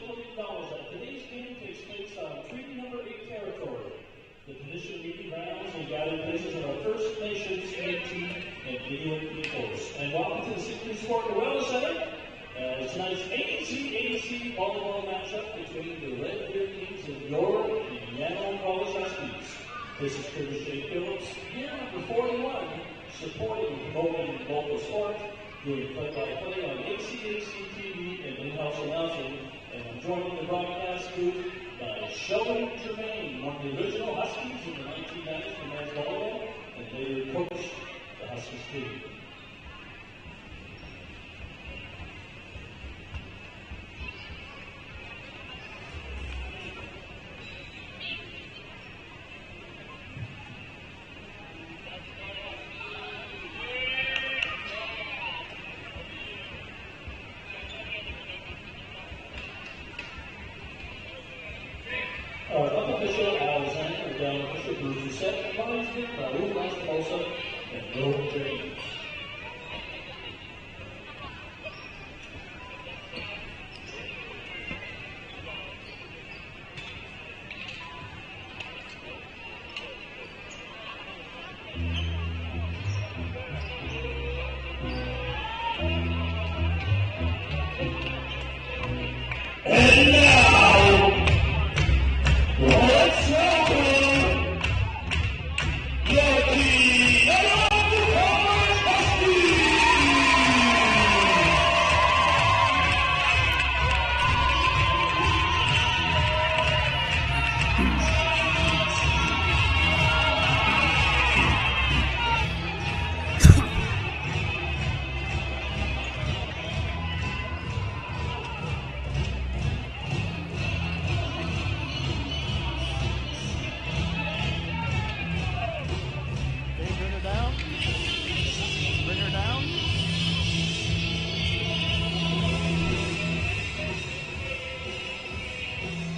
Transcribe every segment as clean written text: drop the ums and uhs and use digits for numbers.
significantly acknowledge that today's game takes place on Treaty Number 8 territory. The tradition meeting grounds and gathered places of our First Nations, Métis, and Inuit peoples. And welcome to the 16th Sport Gorilla Center. Tonight's ACAC volleyball matchup between the Red Deer Kings of your Keyano Nov Huskies. This is Curtis J. Phillips, year number 41, supporting and promoting local sport, doing play-by-play on ACAC TV and in-house announcing, and I'm joined in the broadcast booth by Sheldon Germain, one of the original Huskies in the 1990s for men's volleyball, and later coached the Huskies team. Our unofficial Alexander down official Bruce set Barnesville, Raul Lastamosa, and Bill James. And now, let's welcome the Keyano Nov Huskies!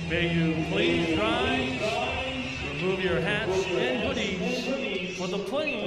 May you please rise, remove your hats and hoodies for the playing.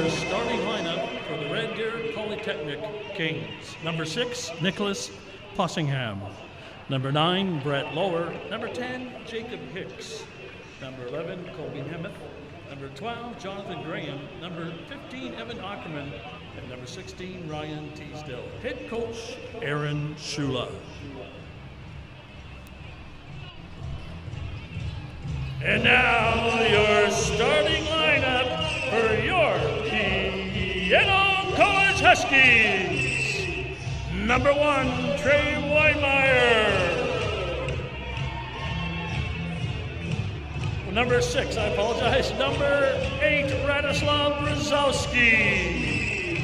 Starting lineup for the Red Deer Polytechnic Kings. Number 6, Nicholas Possingham. Number 9, Brett Lower. Number 10, Jacob Hicks. Number 11, Colby Nemeth. Number 12, Jonathan Graham. Number 15, Evan Ackerman. And number 16, Ryan Teasdale. Head coach, Aaron Shula. And now your starting lineup for your Keyano College Huskies. Number 1, Trey Weinmeier. Number 6, I apologize. Number 8, Radislav Brzezowski.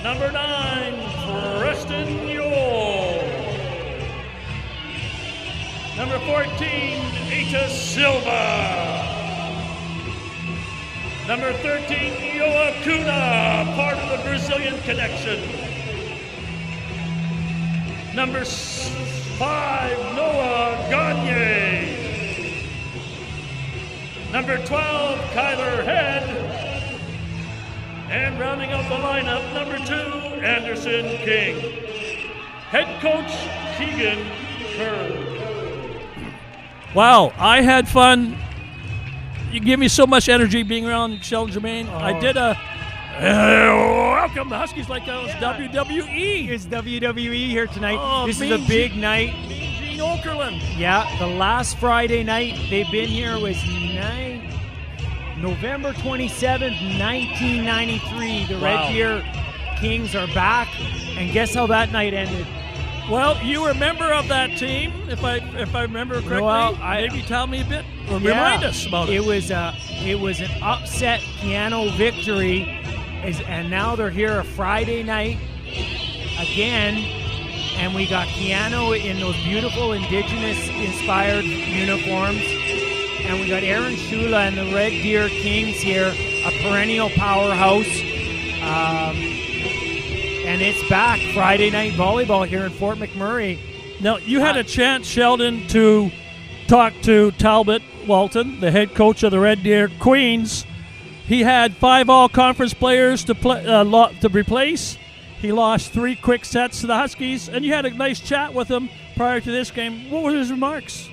Number 9, Preston Yule. Number 14, Eta Silva. Number 13, Yoa Kuna, part of the Brazilian connection. Number 5, Noah Gagne. Number 12, Kyler Head. And rounding out the lineup, number 2, Anderson King. Head coach, Keegan Kerr. Wow, I had fun. You give me so much energy being around Sheldon Germain. I did a welcome the Huskies like that was WWE. It's WWE here tonight. Oh, this is a big night. Mean Gene Okerlund. Yeah, the last Friday night they've been here was November 27th, 1993. The Red Deer Kings are back, and guess how that night ended? Well, you were a member of that team, if I remember correctly. Well, maybe tell me a bit, or remind us about it. It was an upset Keyano victory, and now they're here a Friday night again, and we got Keyano in those beautiful Indigenous-inspired uniforms, and we got Aaron Shula and the Red Deer Kings here, a perennial powerhouse. And it's back, Friday night volleyball here in Fort McMurray. Now, you had a chance, Sheldon, to talk to Talbot Walton, the head coach of the Red Deer Queens. He had 5 all-conference players to replace. He lost 3 quick sets to the Huskies, and you had a nice chat with him prior to this game. What were his remarks?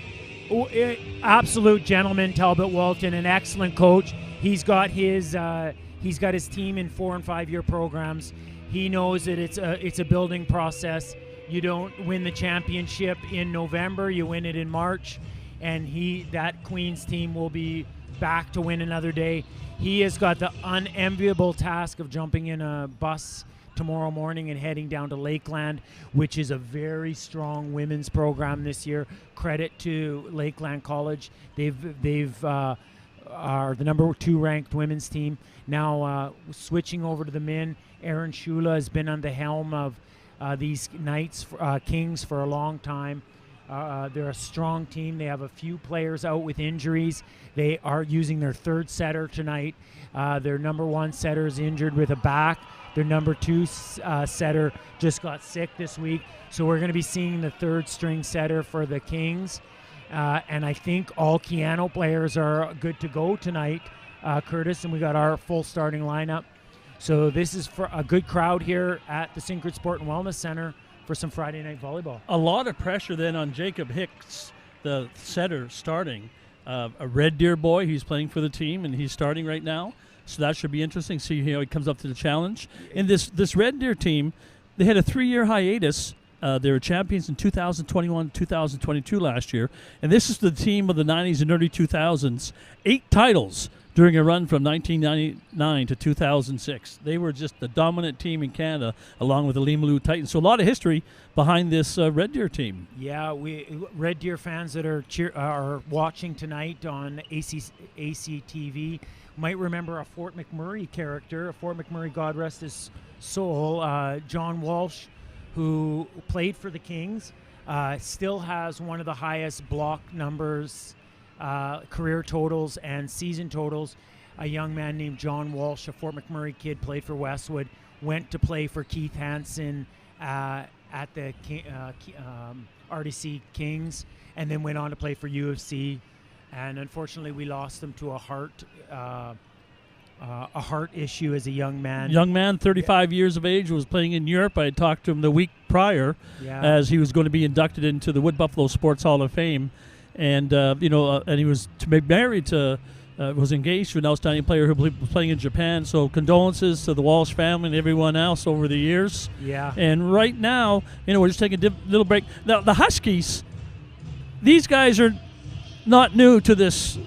Absolute gentleman, Talbot Walton, an excellent coach. He's got his team in 4- and 5-year programs. He knows that it's a building process. You don't win the championship in November, you win it in March, and that Queens team will be back to win another day. He has got the unenviable task of jumping in a bus tomorrow morning and heading down to Lakeland, which is a very strong women's program this year. Credit to Lakeland College. They've are the number 2 ranked women's team. Now switching over to the men, Aaron Shula has been on the helm of these Kings for a long time. They're a strong team. They have a few players out with injuries. They are using their 3rd setter tonight. Their number 1 setter is injured with a back. Their number 2 setter just got sick this week. So we're going to be seeing the 3rd string setter for the Kings. And I think all Keyano players are good to go tonight, Curtis, and we got our full starting lineup. So this is for a good crowd here at the Synchrony Sport and Wellness Center for some Friday night volleyball. A lot of pressure then on Jacob Hicks, the setter, starting. A Red Deer boy, he's playing for the team, and he's starting right now. So that should be interesting, see how he comes up to the challenge. And this Red Deer team, they had a 3-year hiatus. They were champions in 2021, 2022 last year. And this is the team of the 90s and early 2000s. 8 titles during a run from 1999 to 2006. They were just the dominant team in Canada, along with the Limaloud Titans. So a lot of history behind this Red Deer team. Yeah, we Red Deer fans that are watching tonight on ACTV might remember a Fort McMurray character, a Fort McMurray, God rest his soul, John Walsh, who played for the Kings, still has one of the highest block numbers, career totals and season totals. A young man named John Walsh, a Fort McMurray kid, played for Westwood, went to play for Keith Hansen at the RDC Kings, and then went on to play for UFC. And unfortunately, we lost him to a heart issue as a young man. Young man, 35 years of age, was playing in Europe. I had talked to him the week prior as he was going to be inducted into the Wood Buffalo Sports Hall of Fame. And, and he was married to, was engaged to an outstanding player who was playing in Japan. So condolences to the Walsh family and everyone else over the years. Yeah. And right now, we're just taking a little break. Now, the Huskies, these guys are not new to this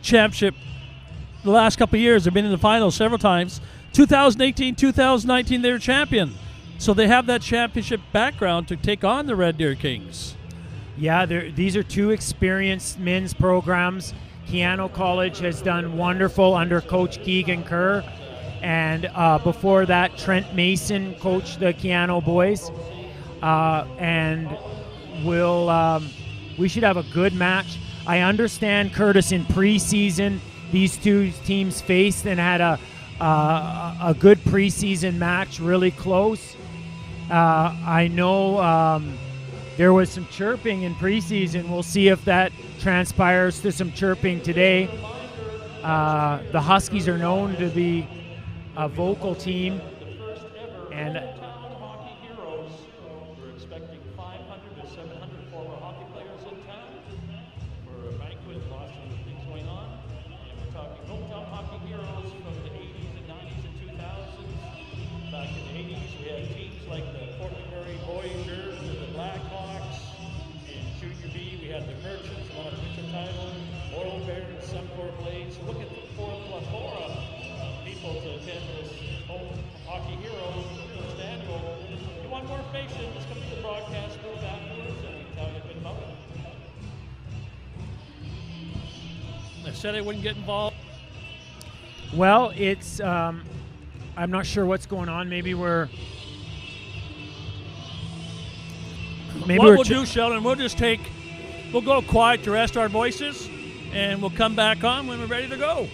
championship. The last couple of years, they've been in the finals several times. 2018, 2019, they were champion. So they have that championship background to take on the Red Deer Kings. Yeah, these are 2 experienced men's programs. Keyano College has done wonderful under Coach Keegan Kerr. And before that, Trent Mason coached the Keyano boys. And we should have a good match. I understand, Curtis, in preseason, these two teams faced and had a good preseason match, really close. I know there was some chirping in preseason. We'll see if that transpires to some chirping today. The Huskies are known to be a vocal team, and Hockey heroes. We're expecting 500 to 700 former hockey players in town for a banquet, lots of things going on. And we're talking hometown hockey heroes from the 80s and 90s and 2000s. Back in the 80s, we had teams like the Fort McMurray Voyageurs and the Blackhawks. In Junior B, we had the Merchants, who won a provincial title, Oil Barons, Suncor Blades. So look at the plethora of people to attend this home hockey heroes first annual. If you want more information, just come to the broadcast booth afterwards and we can tell you a bit about it. I said I wouldn't get involved. well, it's I'm not sure what's going on. Maybe What we're we'll do, Sheldon, we'll go quiet to rest our voices, and we'll come back on when we're ready to go.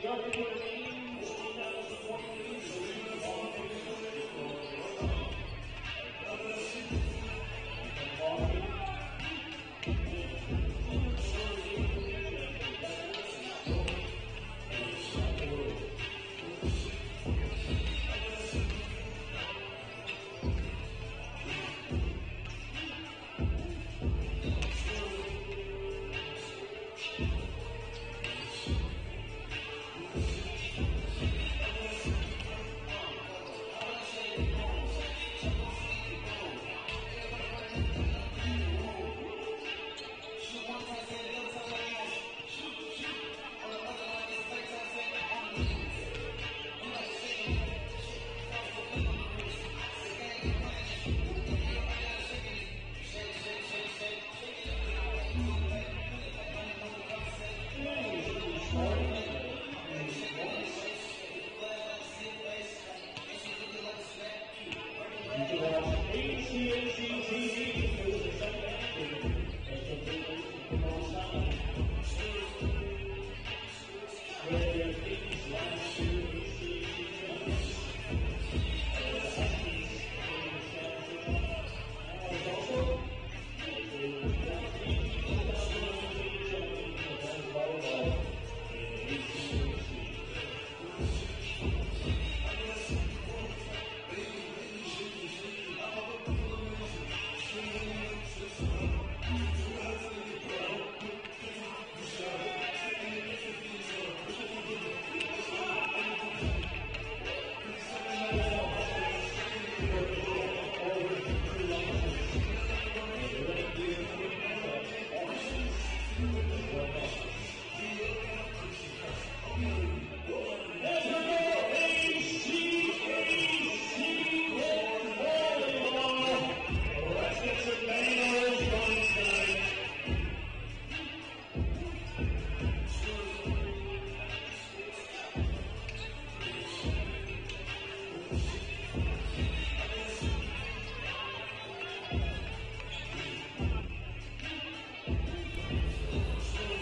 The RDP Games 2023.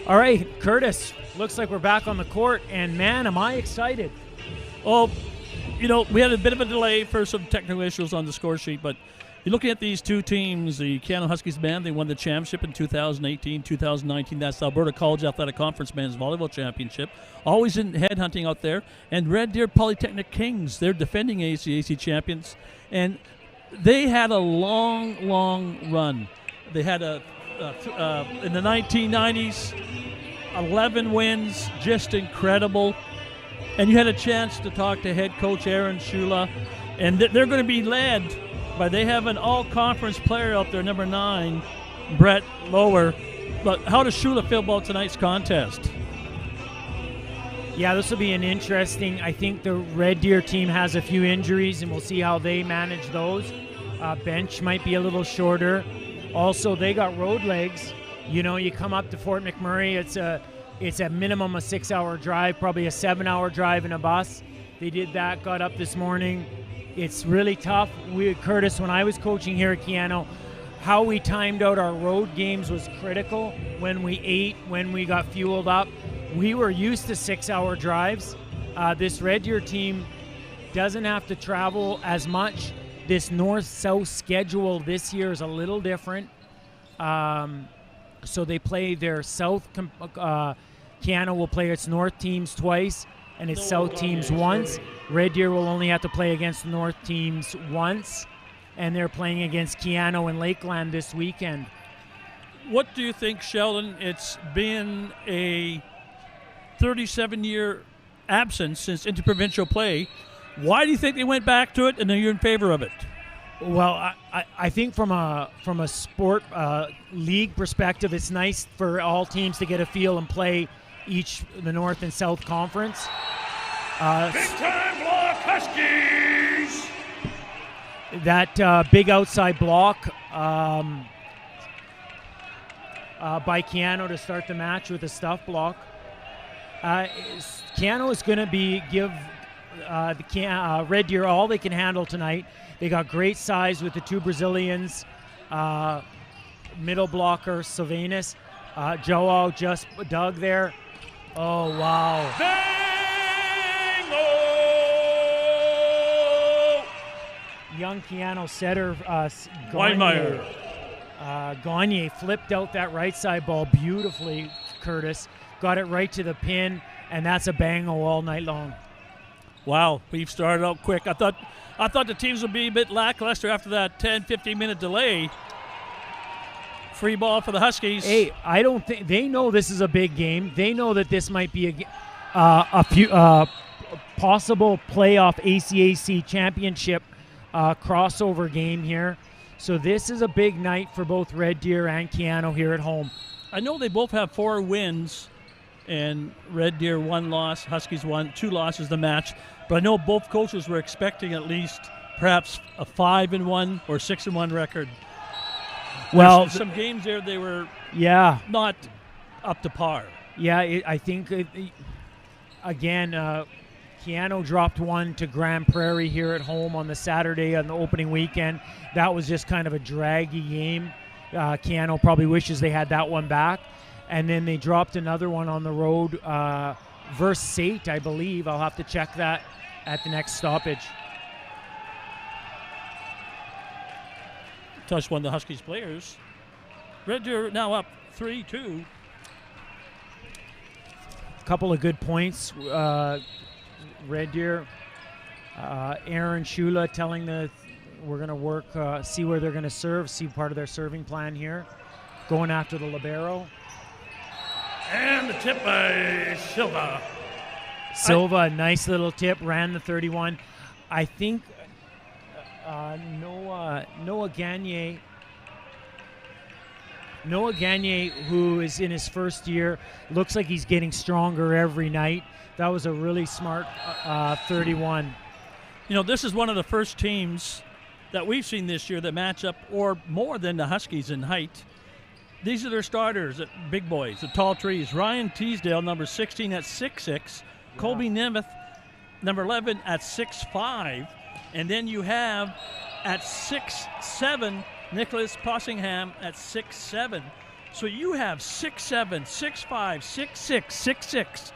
All right, Curtis, looks like we're back on the court, and man, am I excited. Oh, you know, we had a bit of a delay for some technical issues on the score sheet, but you're looking at these two teams, the Keyano Huskies men, they won the championship in 2018, 2019. That's the Alberta College Athletic Conference Men's Volleyball Championship. Always in headhunting out there. And Red Deer Polytechnic Kings, they're defending ACAC champions. And they had a long, long run. They had in the 1990s, 11 wins, just incredible. And you had a chance to talk to head coach Aaron Shula, and they're going to be led by, they have an all-conference player out there, number 9, Brett Lower. But how does Shula feel about tonight's contest? Yeah, this will be an interesting, I think the Red Deer team has a few injuries, and we'll see how they manage those. Bench might be a little shorter. Also, they got road legs. You know, you come up to Fort McMurray, it's a minimum a 6-hour drive, probably a 7-hour drive in a bus. They did that, got up this morning. It's really tough. Curtis, when I was coaching here at Keyano, how we timed out our road games was critical. When we ate, when we got fueled up, we were used to 6-hour drives. This Red Deer team doesn't have to travel as much. This north-south schedule this year is a little different. So they play their south, Keyano will play its north teams twice and its south teams once. Red Deer will only have to play against the north teams once, and they're playing against Keyano and Lakeland this weekend. What do you think, Sheldon? It's been a 37-year absence since interprovincial play. Why do you think they went back to it, and you're in favor of it? Well, I think from a sport league perspective, it's nice for all teams to get a feel and play the North and South Conference. Big time block, Huskies! That big outside block by Keyano to start the match with a stuff block. Keyano is going to give the Red Deer all they can handle tonight. They got great size with the two Brazilians, middle blocker Sylvanus. Joao just dug there. Oh, wow. young Keyano setter, Weinmeier. Gagne flipped out that right side ball beautifully, Curtis. Got it right to the pin, and that's a bango all night long. Wow, we've started out quick. I thought the teams would be a bit lackluster after that 10, 15-minute delay. Free ball for the Huskies. Hey, I don't think they know this is a big game. They know that this might be a possible playoff ACAC championship crossover game here. So this is a big night for both Red Deer and Keyano here at home. I know they both have 4 wins, and Red Deer 1 loss, Huskies 1, 2 losses the match. But I know both coaches were expecting at least perhaps a 5-1 or 6-1 record. Well, There's some games there they were not up to par. Yeah, I think, again, Keyano dropped 1 to Grand Prairie here at home on the Saturday on the opening weekend. That was just kind of a draggy game. Keyano probably wishes they had that one back. And then they dropped another one on the road versus Sate, I believe. I'll have to check that at the next stoppage. Touch one of the Huskies players. Red Deer now up 3-2. Couple of good points. Red Deer, Aaron Shula telling we're going to work, see where they're going to serve, see part of their serving plan here. Going after the libero. And the tip by Silva. Silva, nice little tip, ran the 31. I think Noah Gagne, who is in his first year, looks like he's getting stronger every night. That was a really smart 31. You know, this is one of the first teams that we've seen this year that match up or more than the Huskies in height. These are their starters, big boys, the tall trees. Ryan Teasdale, number 16 at 6'6". Colby Nemeth, number 11 at 6'5". And then you have at 6'7", Nicholas Possingham at 6'7". So you have 6'7", 6'5", 6'6", 6'6".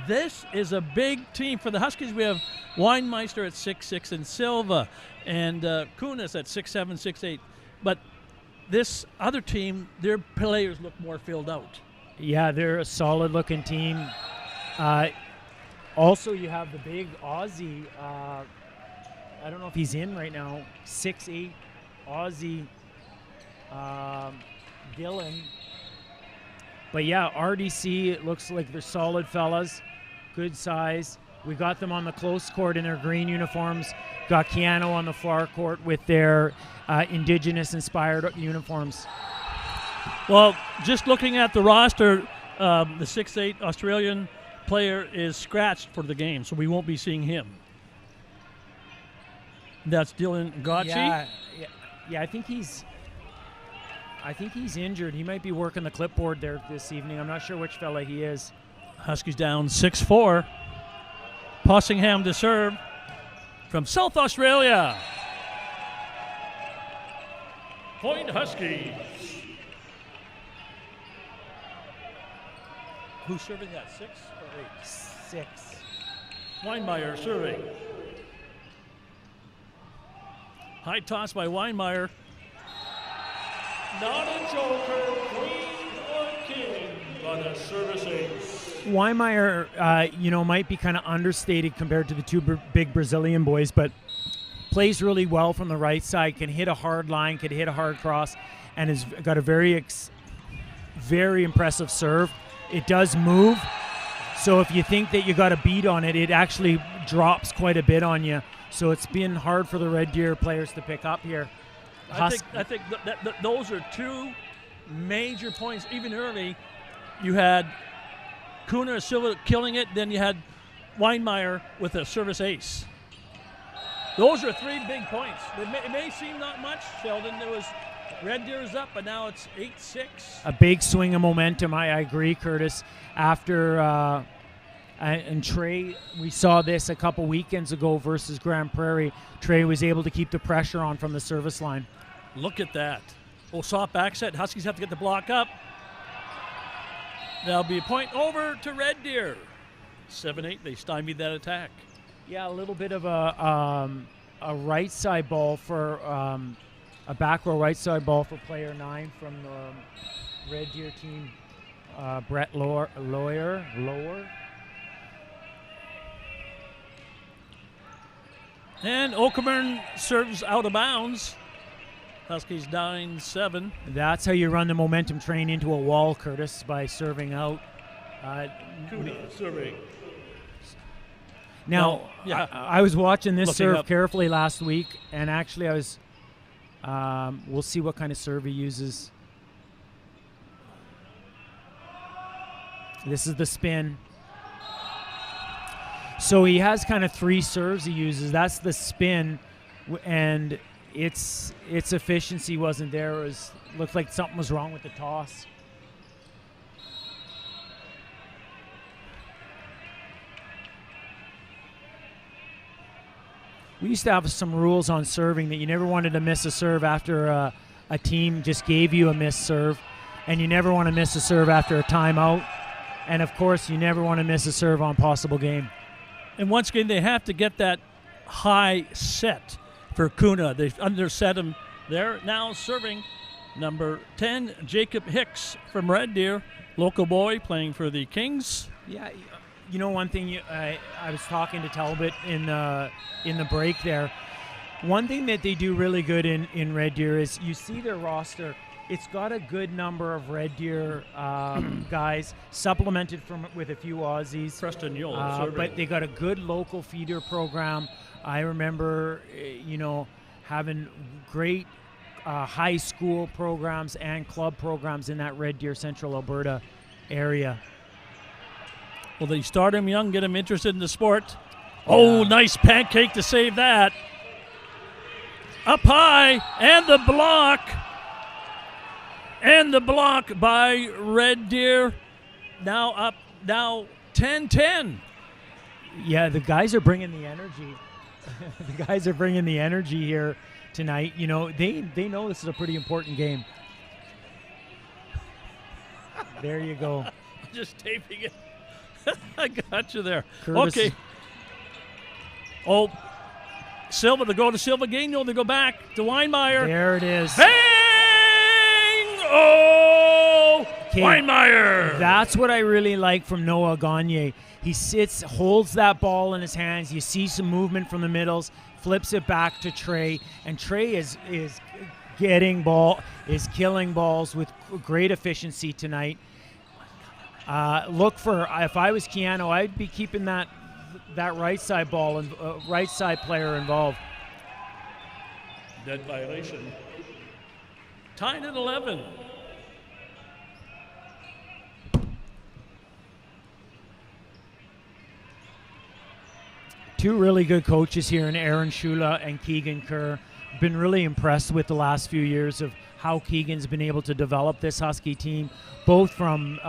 This is a big team for the Huskies. We have Weinmeister at 6'6", and Silva, and Kunis at 6'7", 6'8". But this other team, their players look more filled out. Yeah, they're a solid-looking team. Also, you have the big Aussie. I don't know if he's in right now. 6'8", Aussie Dylan. But yeah, RDC, it looks like they're solid fellas, good size. We got them on the close court in their green uniforms. Got Keyano on the far court with their Indigenous-inspired uniforms. Well, just looking at the roster, the 6'8" Australian player is scratched for the game, so we won't be seeing him. That's Dylan Gotchi. Yeah, I think he's injured. He might be working the clipboard there this evening. I'm not sure which fella he is. Huskies down 6-4. Possingham to serve from South Australia. Point Huskies. Who's serving that, 6 or 8? 6. Weinmeier serving. High toss by Weinmeier. Not a joker, queen or king, but a service ace. Weinmeier, might be kind of understated compared to the two big Brazilian boys, but plays really well from the right side, can hit a hard line, can hit a hard cross, and has got a very impressive serve. It does move, so if you think that you got a beat on it, it actually drops quite a bit on you. So it's been hard for the Red Deer players to pick up here. I think that those are two major points. Even early, you had Kuna Silva killing it, then you had Weinmeier with a service ace. Those are 3 big points. It may seem not much, Sheldon. There was Red Deer's up, but now it's 8-6. A big swing of momentum. I agree, Curtis. After and Trey, we saw this a couple weekends ago versus Grand Prairie. Trey was able to keep the pressure on from the service line. Look at that. Oh, soft back set. Huskies have to get the block up. That'll be a point over to Red Deer. 7-8, they stymied that attack. Yeah, a little bit of a a right side ball for a back row right side ball for player 9 from the Red Deer team, Brett Lower. And Okerman serves out of bounds. Huskies 9-7. That's how you run the momentum train into a wall, Curtis, by serving out. Kuna serving. Now, Well, yeah. I was watching this Looking serve up. carefully last week, and actually I was, we'll see what kind of serve he uses. This is the spin. So he has kind of 3 serves he uses. That's the spin, and its efficiency wasn't there. It looked like something was wrong with the toss. We used to have some rules on serving that you never wanted to miss a serve after a team just gave you a missed serve, and you never want to miss a serve after a timeout, and of course you never want to miss a serve on possible game. And once again, they have to get that high set for Kuna. They've underset him there. Now serving number 10, Jacob Hicks from Red Deer, local boy playing for the Kings. Yeah, you know, one thing I was talking to Talbot in the break there. One thing that they do really good in Red Deer is you see their roster. It's got a good number of Red Deer guys, supplemented with a few Aussies. Preston Yule, but they got a good local feeder program. I remember, having great high school programs and club programs in that Red Deer Central Alberta area. Well, they start him young, get him interested in the sport. Oh, nice pancake to save that. Up high, and the block. And the block by Red Deer. Now 10-10. Yeah, the guys are bringing the energy. The guys are bringing the energy here tonight. You know, they know this is a pretty important game. There you go. Just taping it. I got you there. Curtis. Okay. Oh, Silva to go to Silva Gagnon. They go back to Weinmeier. There it is. Bang! Oh! Okay. Weinmeier. That's what I really like from Noah Gagne. He sits, holds that ball in his hands. You see some movement from the middles, flips it back to Trey, and Trey is killing balls with great efficiency tonight. Look for, if I was Keyano, I'd be keeping that right side ball and right side player involved. Dead violation. Tied at 11. Two really good coaches here in Aaron Shula and Keegan Kerr. Been really impressed with the last few years of how Keegan's been able to develop this Husky team, both from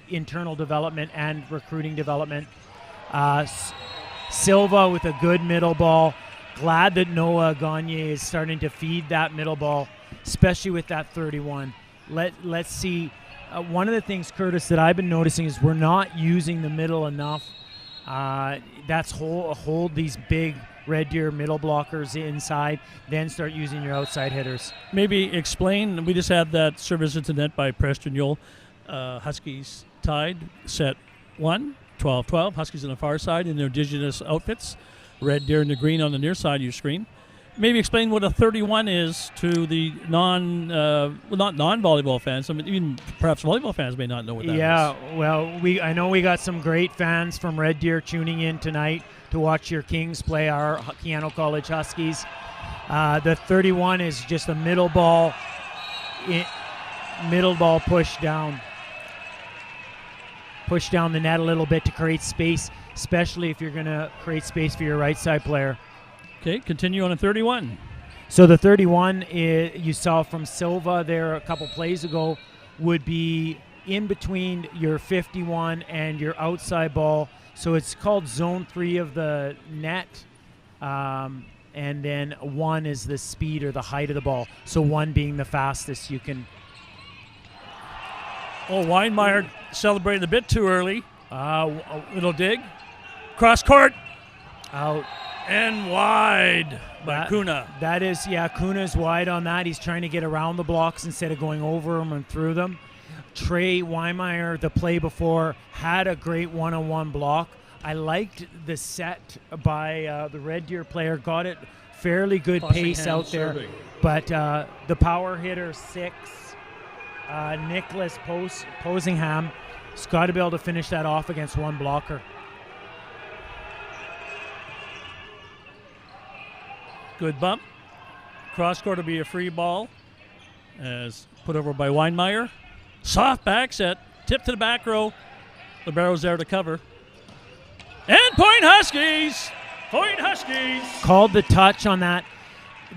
internal development and recruiting development. Silva with a good middle ball. Glad that Noah Gagne is starting to feed that middle ball, especially with that 31. Let's see. One of the things, Curtis, that I've been noticing is we're not using the middle enough. That's hold these big Red Deer middle blockers inside, then start using your outside hitters. Maybe explain. We just had that service into net by Preston Yule. Huskies tied, set 1, 12-12. Huskies on the far side in their indigenous outfits. Red Deer in the green on the near side of your screen. Maybe explain what a 31 is to the not non-volleyball fans. I mean, even perhaps volleyball fans may not know what that is. Yeah, well, I know we got some great fans from Red Deer tuning in tonight to watch your Kings play our Keyano College Huskies. The 31 is just a middle ball push down. Push down the net a little bit to create space, especially if you're going to create space for your right side player. Okay, continue on a 31. So the 31 you saw from Silva there a couple plays ago would be in between your 51 and your outside ball. So it's called zone 3 of the net. And then 1 is the speed or the height of the ball. So 1 being the fastest you can. Oh, Weinmeier celebrated a bit too early. Little dig. Cross court. Out. And wide by Kuna. That is, yeah, Kuna's wide on that. He's trying to get around the blocks instead of going over them and through them. Trey Weimeyer, the play before, had a great one-on-one block. I liked the set by the Red Deer player. Got it fairly good pace out there. Serving. But the power hitter 6, Nicholas Posingham, has got to be able to finish that off against one blocker. Good bump. Cross court will be a free ball as put over by Weinmeier. Soft back set. Tip to the back row. Libero's there to cover. And point Huskies! Point Huskies! Called the touch on that.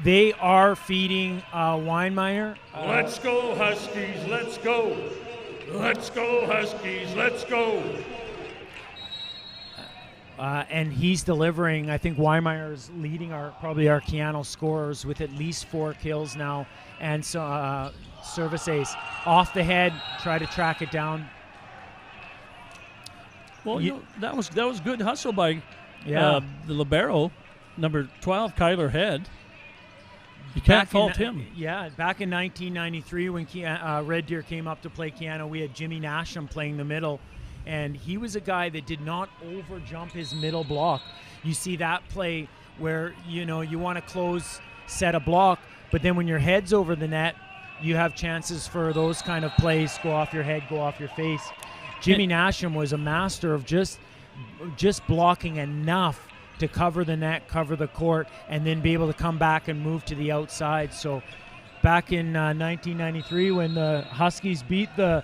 They are feeding Weinmeier. Let's go Huskies, let's go. Let's go Huskies, let's go. And he's delivering. I think Weinmeier is leading probably our Keyano scorers with at least 4 kills now. And so service ace. Off the head, try to track it down. Well, that was good hustle by Yeah. the libero, number 12, Kyler Head. You can't fault him. Yeah, back in 1993 when Red Deer came up to play Keyano, we had Jimmy Nasham playing the middle, and he was a guy that did not over-jump his middle block. You see that play where, you want to close, set a block, but then when your head's over the net, you have chances for those kind of plays, go off your head, go off your face. Jimmy Nasham was a master of just blocking enough to cover the net, cover the court, and then be able to come back and move to the outside. So back in 1993 when the Huskies beat the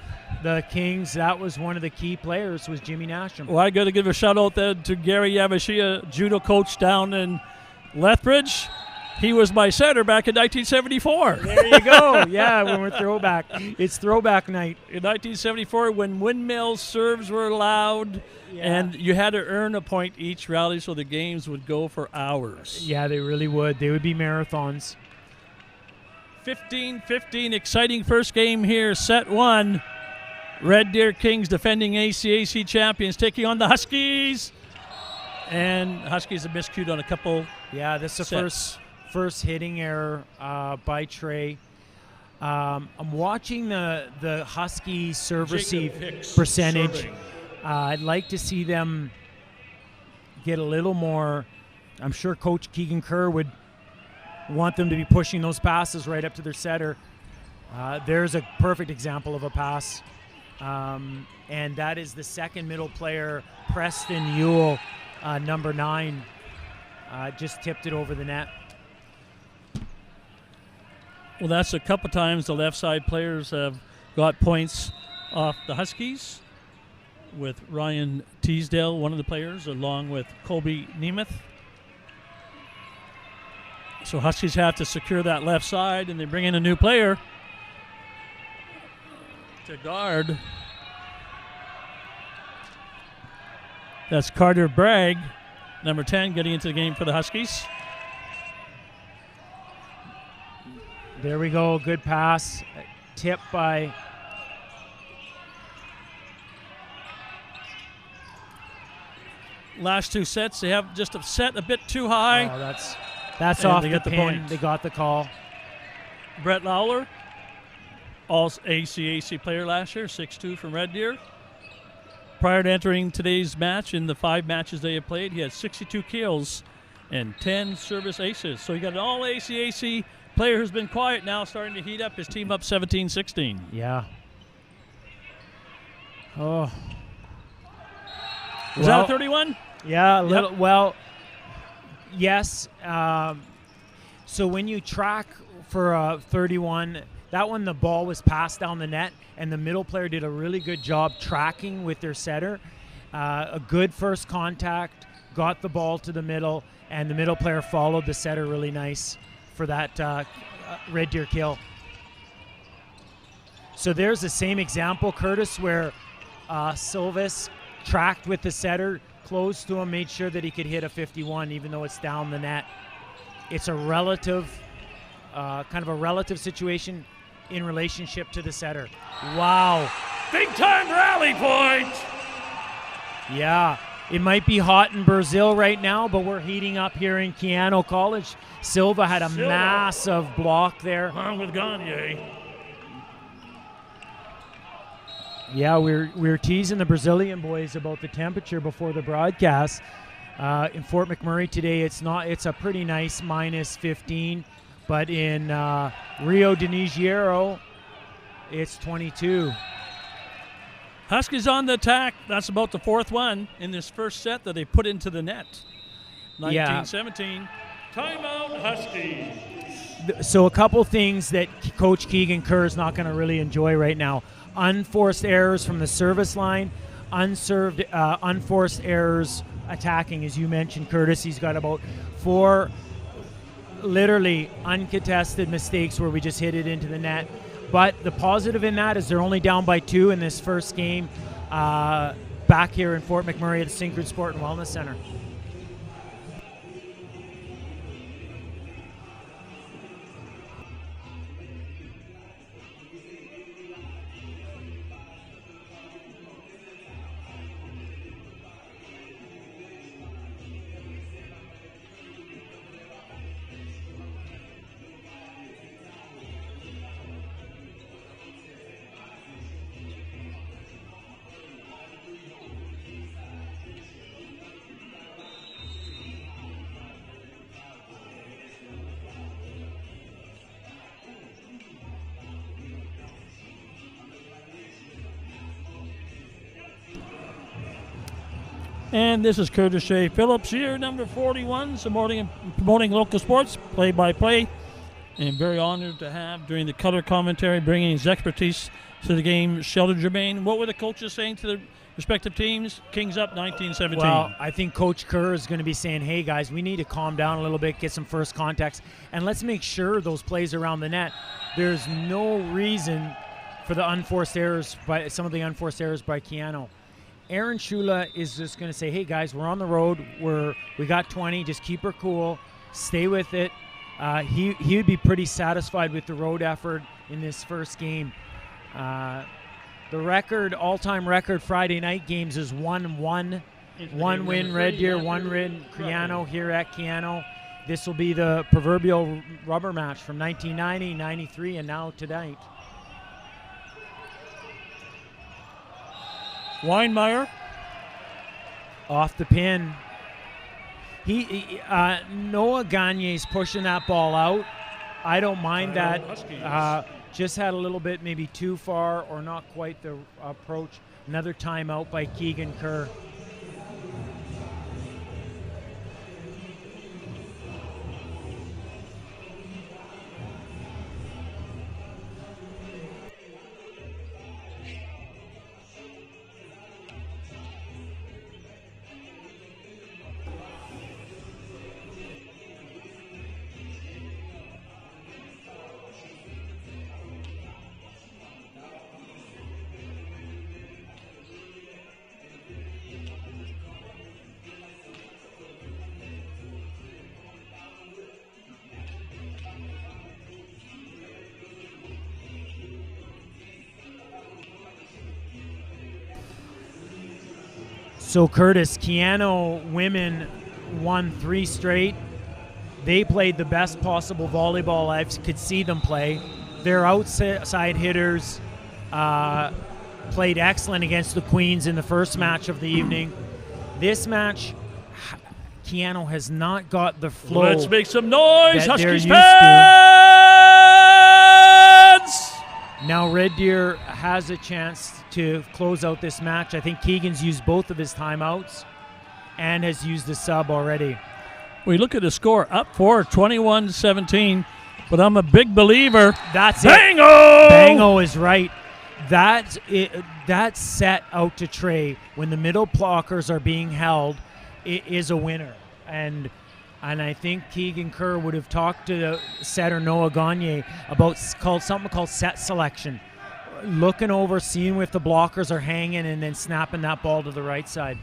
Kings, that was one of the key players was Jimmy Nasham. Well, I got to give a shout out then to Gary Yamashia, judo coach down in Lethbridge. He was my center back in 1974. There you go. Yeah, when we're throwback. It's throwback night. In 1974, when windmill serves were allowed, and you had to earn a point each rally, so the games would go for hours. Yeah, they really would. They would be marathons. 15-15, exciting first game here, set 1. Red Deer Kings, defending ACAC champions, taking on the Huskies. And Huskies have miscued on a couple. Yeah, this is the first hitting error by Trey. I'm watching the Husky serve receive percentage. Serving. I'd like to see them get a little more. I'm sure Coach Keegan Kerr would want them to be pushing those passes right up to their setter. There's a perfect example of a pass. And that is the second middle player, Preston Ewell, number 9. Just tipped it over the net. Well, that's a couple times the left side players have got points off the Huskies, with Ryan Teasdale, one of the players, along with Colby Nemeth. So Huskies have to secure that left side, and they bring in a new player to guard. That's Carter Bragg, number 10, getting into the game for the Huskies. There we go. Good pass. Tip by last 2 sets, they have just a set a bit too high. Oh, that's off the pin. Point. They got the call. Brett Lawler, all ACAC player last year, 6'2" from Red Deer. Prior to entering today's match, in the 5 matches they have played, he had 62 kills and 10 service aces. So you got an all ACAC player who's been quiet now, starting to heat up. His team up 17-16. Yeah. Oh. Is that a 31? Yeah, a little. Yep. Well, yes. So when you track for a 31, that one the ball was passed down the net, and the middle player did a really good job tracking with their setter. A good first contact, got the ball to the middle, and the middle player followed the setter really nice for that Red Deer kill. So there's the same example, Curtis, where Silvis tracked with the setter, close to him, made sure that he could hit a 51 even though it's down the net. It's a relative, kind of a relative situation in relationship to the setter. Wow. Big time rally point. Yeah. It might be hot in Brazil right now, but we're heating up here in Keyano College. Silva had a massive block there. Along with Gagne. Yeah, we're teasing the Brazilian boys about the temperature before the broadcast. In Fort McMurray today, it's a pretty nice -15, but in Rio de Janeiro, it's 22. Huskies on the attack. That's about the fourth one in this first set that they put into the net. 19-17. Timeout, Huskies. So a couple things that Coach Keegan Kerr is not going to really enjoy right now. Unforced errors from the service line, unforced errors attacking, as you mentioned, Curtis. He's got about 4 literally uncontested mistakes where we just hit it into the net. But the positive in that is they're only down by 2 in this first game back here in Fort McMurray at the Synchrony Sport and Wellness Center. And this is Curtis Shea Phillips here, number 41, promoting local sports, play-by-play. And very honored to have, during the color commentary, bringing his expertise to the game, Sheldon Germain. What were the coaches saying to the respective teams? Kings up 19-17. Well, I think Coach Kerr is going to be saying, hey, guys, we need to calm down a little bit, get some first contacts, and let's make sure those plays around the net. There's no reason for the unforced errors, some of the unforced errors by Keyano. Aaron Shula is just going to say, hey, guys, we're on the road. We got 20. Just keep her cool. Stay with it. He would be pretty satisfied with the road effort in this first game. The all-time record Friday night games is 1-1. 1 win Red Deer, 1 win Keyano here at Keyano. This will be the proverbial rubber match from 1990, 93, and now tonight. Weinmeier off the pin. Noah Gagne's pushing that ball out. I don't mind that. Just had a little bit maybe too far or not quite the approach. Another timeout by Keegan Kerr. So Curtis, Keyano women won 3 straight. They played the best possible volleyball I could see them play. Their outside hitters played excellent against the Queens in the first match of the evening. This match, Keyano has not got the flow. Let's make some noise, Huskies fans! Now Red Deer has a chance to close out this match. I think Keegan's used both of his timeouts and has used the sub already. We look at the score, up 4, 21-17, but I'm a big believer. That's Bango! it. Bango is right. That set out to Trey when the middle blockers are being held, it is a winner. And I think Keegan Kerr would have talked to the setter Noah Gagne about something called set selection. Looking over, seeing if the blockers are hanging, and then snapping that ball to the right side.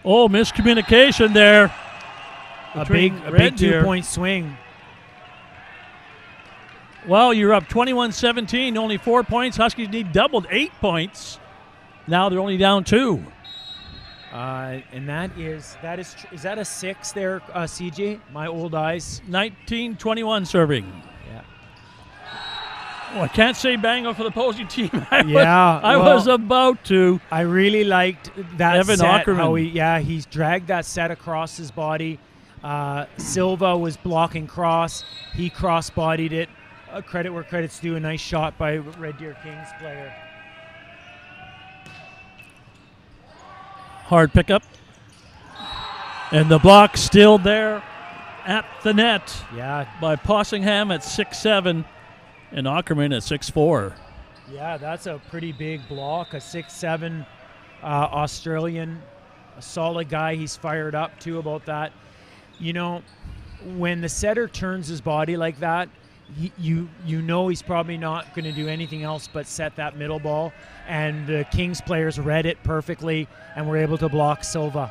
Oh, miscommunication there. A big 2-point swing. Well, you're up 21-17, only 4 points. Huskies need doubled 8 points. Now they're only down 2. And is that a 6 there, CJ? My old eyes. 19-21 serving. Yeah. Oh, I can't say bang for the opposing team. I was about to. I really liked that Evan set. Ackerman. He's dragged that set across his body. Silva was blocking cross. He cross-bodied it. Credit where credit's due. A nice shot by Red Deer Kings player. Hard pickup. And the block still there at the net. Yeah. By Possingham at 6'7", and Ackerman at 6'4". Yeah, that's a pretty big block. A 6'7" Australian, a solid guy. He's fired up too about that. You know, when the setter turns his body like that, you know he's probably not going to do anything else but set that middle ball. And the Kings players read it perfectly and were able to block Silva.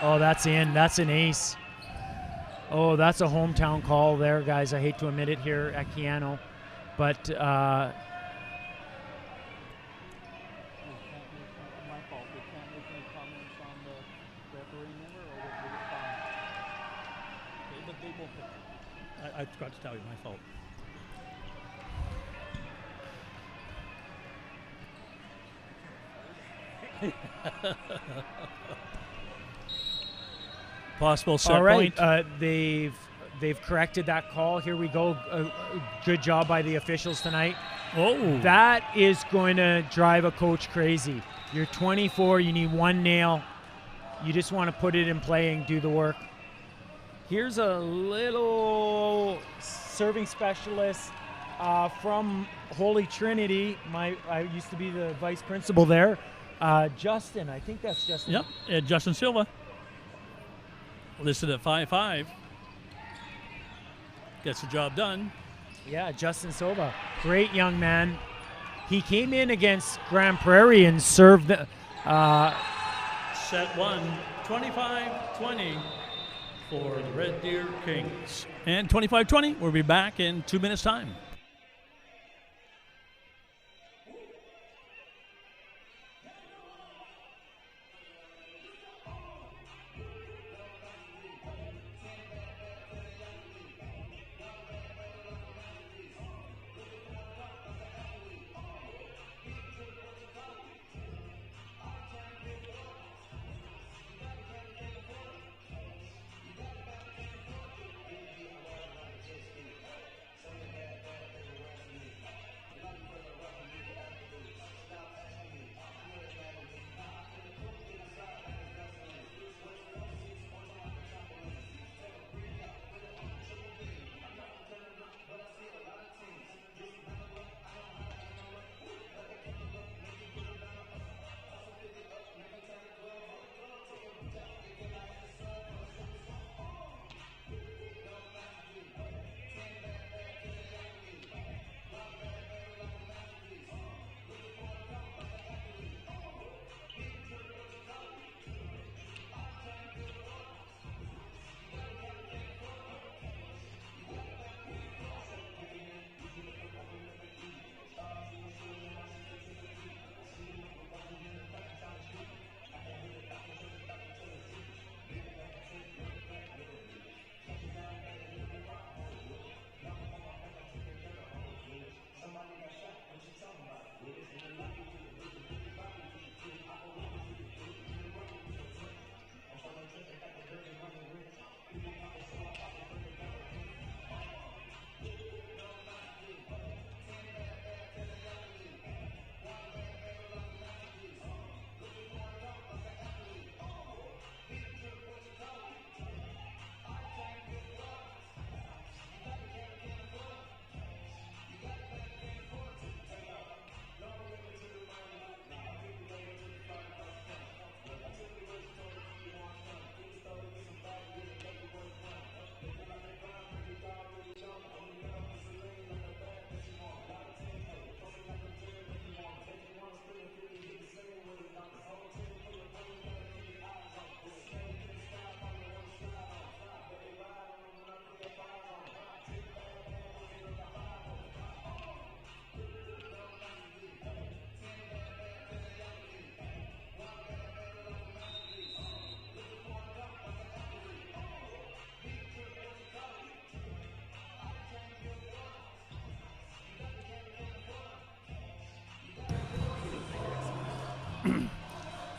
Oh, that's in. That's an ace. Oh, that's a hometown call there, guys. I hate to admit it here at Keyano, but I forgot to tell you, my fault. Possible set all right, point. They've corrected that call. Here we go. Good job by the officials tonight. Oh, that is going to drive a coach crazy. You're 24. You need one nail. You just want to put it in play and do the work. Here's a little serving specialist from Holy Trinity. I used to be the vice principal there. Justin, I think that's Justin. Yep, Justin Silva. Listed at 5'5". Gets the job done. Yeah, Justin Silva. Great young man. He came in against Grand Prairie and served the set one, 25-20 for the Red Deer Kings. And 25-20, we'll be back in 2 minutes' time.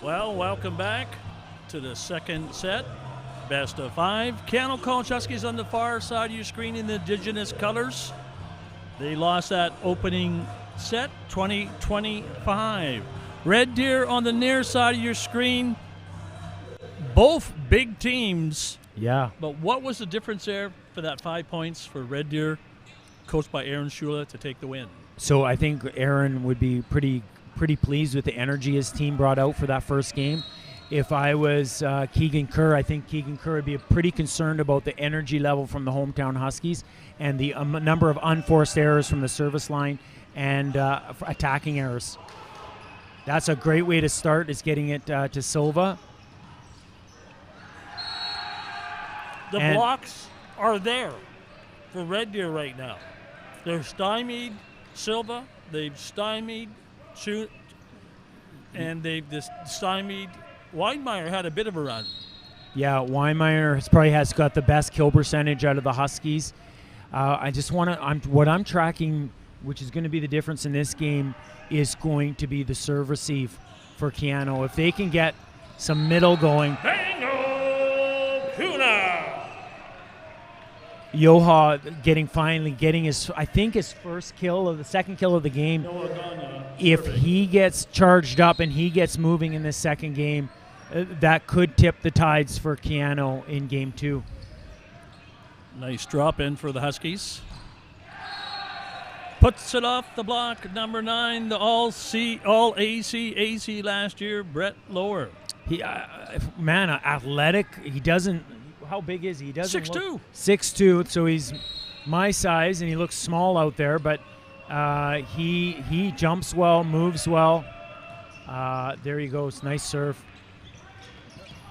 Well, welcome back to the second set. Best of 5. Keyano College Huskies on the far side of your screen in the Indigenous colors. They lost that opening set, 20-25. Red Deer on the near side of your screen. Both big teams. Yeah. But what was the difference there for that 5 points for Red Deer, coached by Aaron Shula, to take the win? So I think Aaron would be pretty pleased with the energy his team brought out for that first game. If I was Keegan Kerr, I think Keegan Kerr would be pretty concerned about the energy level from the hometown Huskies and the number of unforced errors from the service line and attacking errors. That's a great way to start, is getting it to Silva. The blocks are there for Red Deer right now. They're stymied Silva, they've stymied Shoot, and they've stymied. Weidmeyer had a bit of a run. Yeah, Weidmeyer probably has got the best kill percentage out of the Huskies. I just want to. What I'm tracking, which is going to be the difference in this game, is going to be the serve receive for Keyano. If they can get some middle going. Yoha finally getting his first kill of the second kill of the game. If he gets charged up and he gets moving in this second game, that could tip the tides for Keyano in game 2. Nice drop in for the Huskies. Puts it off the block, number 9, the all AC last year, Brett Lower. He, athletic. He doesn't. How big is he? He doesn't 6'2". 6'2", so he's my size, and he looks small out there, but he jumps well, moves well. There he goes. Nice serve.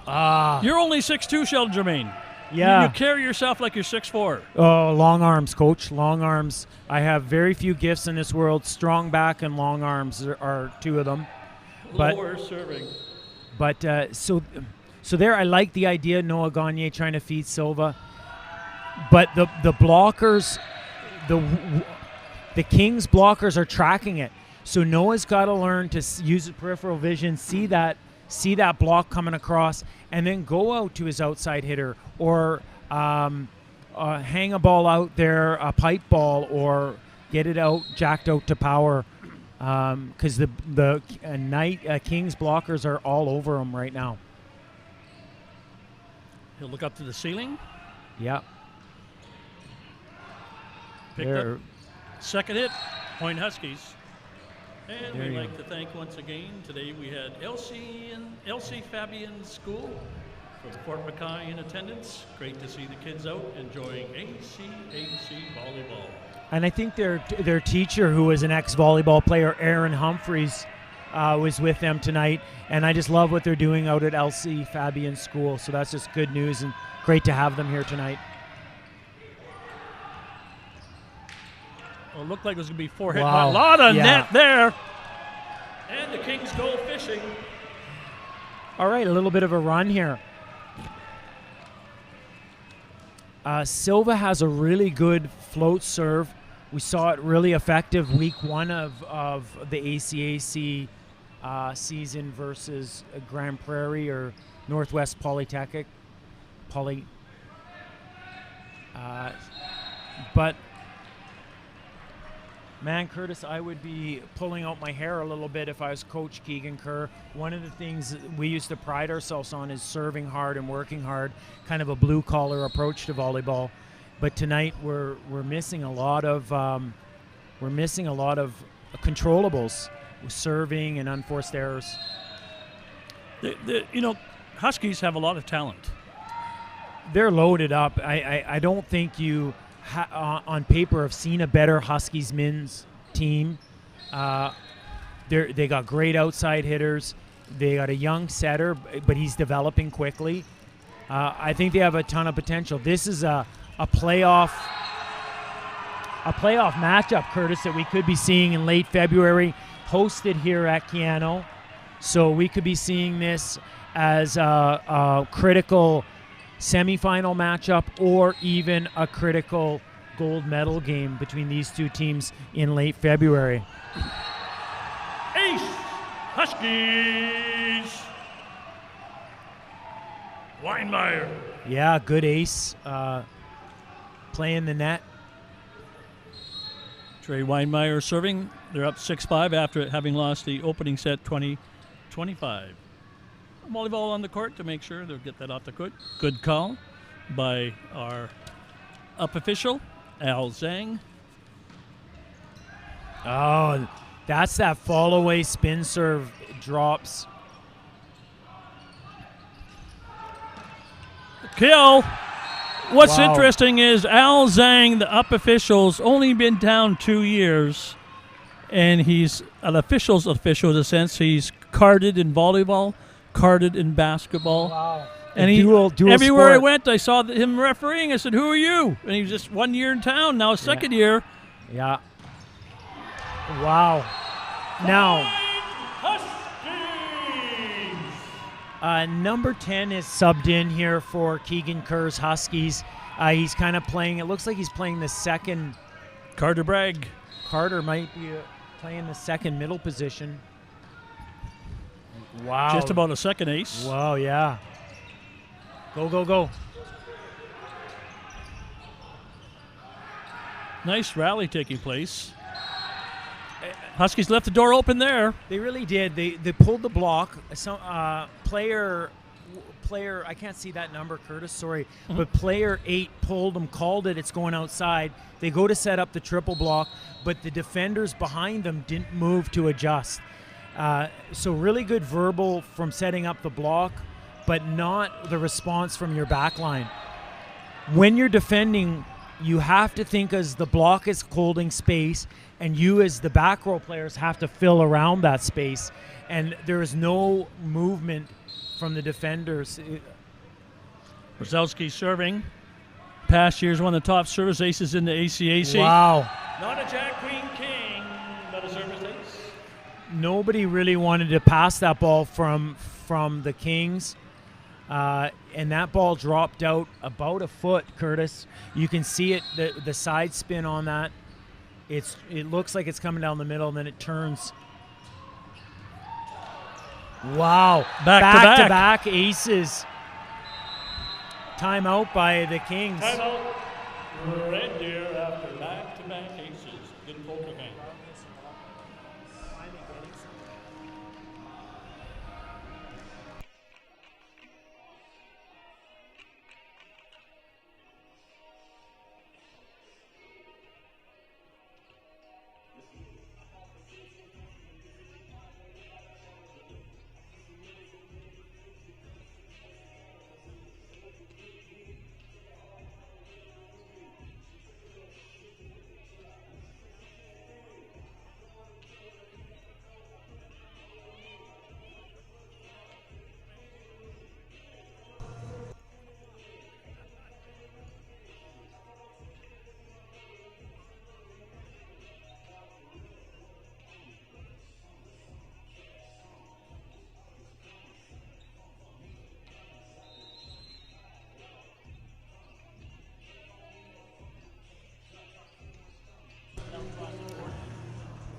You're only 6'2", Sheldon Germain. Yeah. You carry yourself like you're 6'4". Oh, long arms, coach. Long arms. I have very few gifts in this world. Strong back and long arms are 2 of them. Lower serving. But So there, I like the idea, Noah Gagne trying to feed Silva. But the blockers, the Kings blockers are tracking it. So Noah's got to learn to use his peripheral vision, see that block coming across, and then go out to his outside hitter or hang a ball out there, a pipe ball, or get it out, jacked out to power. Because the Kings blockers are all over him right now. He'll look up to the ceiling. Yeah. Picked up. Second hit, point Huskies. And There we'd you like to thank once again, today we had Elsie Fabian School from Fort Mackay in attendance. Great to see the kids out enjoying ACAC volleyball. And I think their teacher, who was an ex-volleyball player, Aaron Humphreys, was with them tonight, and I just love what they're doing out at Elsie Fabian School. So that's just good news and great to have them here tonight. Well, it looked like it was going to be 4 hit. Wow. A lot of Yeah. net there. And the Kings go fishing. All right, a little bit of a run here. Silva has a really good float serve. We saw it really effective week 1 of the ACAC season versus Grand Prairie or Northwest Polytechnic. But man, Curtis, I would be pulling out my hair a little bit if I was Coach Keegan Kerr. One of the things we used to pride ourselves on is serving hard and working hard, kind of a blue-collar approach to volleyball. But tonight we're missing a lot of controllables, serving and unforced errors. Huskies have a lot of talent. They're loaded up. I don't think you on paper have seen a better Huskies men's team. They got great outside hitters. They got a young setter, but he's developing quickly. I think they have a ton of potential. This is a playoff matchup, Curtis, that we could be seeing in late February, hosted here at Keyano. So we could be seeing this as a critical semifinal matchup or even a critical gold medal game between these two teams in late February. Ace Huskies! Weinmeier. Yeah, good ace. Playing the net. Trey Weinmeier serving. They're up 6-5 after having lost the opening set 20-25. Volleyball on the court to make sure they'll get that off the court. Good call by our up official, Al Zhang. Oh, that's that fall away spin serve drops. Kill. What's Wow. interesting is Al Zhang, the up official's only been down 2 years, and he's an official's official in a sense. He's carded in volleyball, carded in basketball. Wow. And dual everywhere I sport. went, I saw him refereeing. I said, "Who are you?" And he was just 1 year in town. Now second year. Yeah. Wow. Now, number 10 is subbed in here for Keegan Kerr's Huskies. He's kind of playing, it looks like he's playing the second. Carter Bragg. Carter might be playing the second middle position. Wow. Just about a second ace. Wow, yeah. Go, go, go. Nice rally taking place. Huskies left the door open there. They really did. They pulled the block. Some player, I can't see that number, Curtis, sorry. But player 8 pulled them, called it, it's going outside. They go to set up the triple block, but the defenders behind them didn't move to adjust. So really good verbal from setting up the block, but not the response from your back line. When you're defending, you have to think as the block is holding space, and you as the back row players have to fill around that space. And there is no movement from the defenders. Brzezowski serving. Past year's one of the top service aces in the ACAC. Wow. Not a Jack Queen King, but a service ace. Nobody really wanted to pass that ball from the Kings. And that ball dropped out about a foot, Curtis. You can see it, the side spin on that. It looks like it's coming down the middle, and then it turns. Wow. Back-to-back aces. Timeout by the Kings. Timeout. Red Deer after back-to-back aces. Good poker game.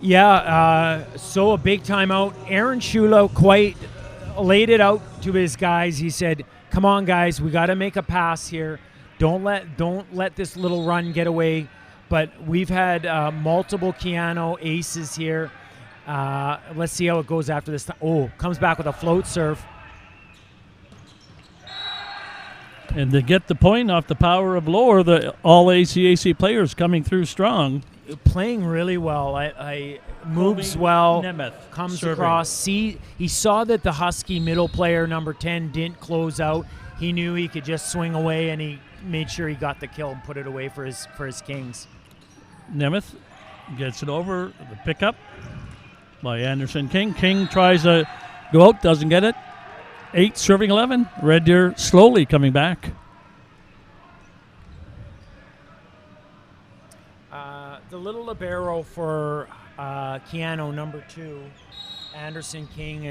Yeah, so a big timeout. Aaron Shula quite laid it out to his guys. He said, "Come on, guys, we got to make a pass here. Don't let this little run get away." But we've had multiple Keyano aces here. Let's see how it goes after this. Comes back with a float serve. And to get the point off the power of Lower, the all ACAC players coming through strong. Playing really well. I moves well. Nemeth comes serving. across. He saw that the Husky middle player number 10 didn't close out. He knew he could just swing away, and he made sure he got the kill and put it away for his Kings. Nemeth gets it over the pickup by Anderson King. King tries to go out, doesn't get it. 8 serving 11. Red Deer slowly coming back. The little libero for Keyano, number 2, Anderson King,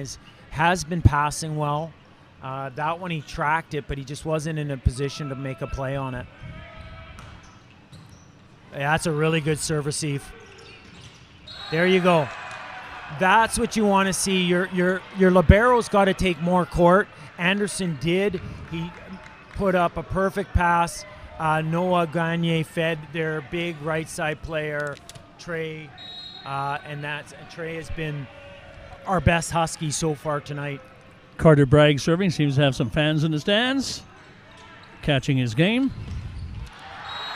has been passing well. That one he tracked it, but he just wasn't in a position to make a play on it. That's a really good serve receive. There you go. That's what you want to see. Your libero's got to take more court, Anderson did. He put up a perfect pass. Noah Gagne fed their big right side player, Trey, and Trey has been our best Husky so far tonight. Carter Bragg serving, seems to have some fans in the stands, catching his game.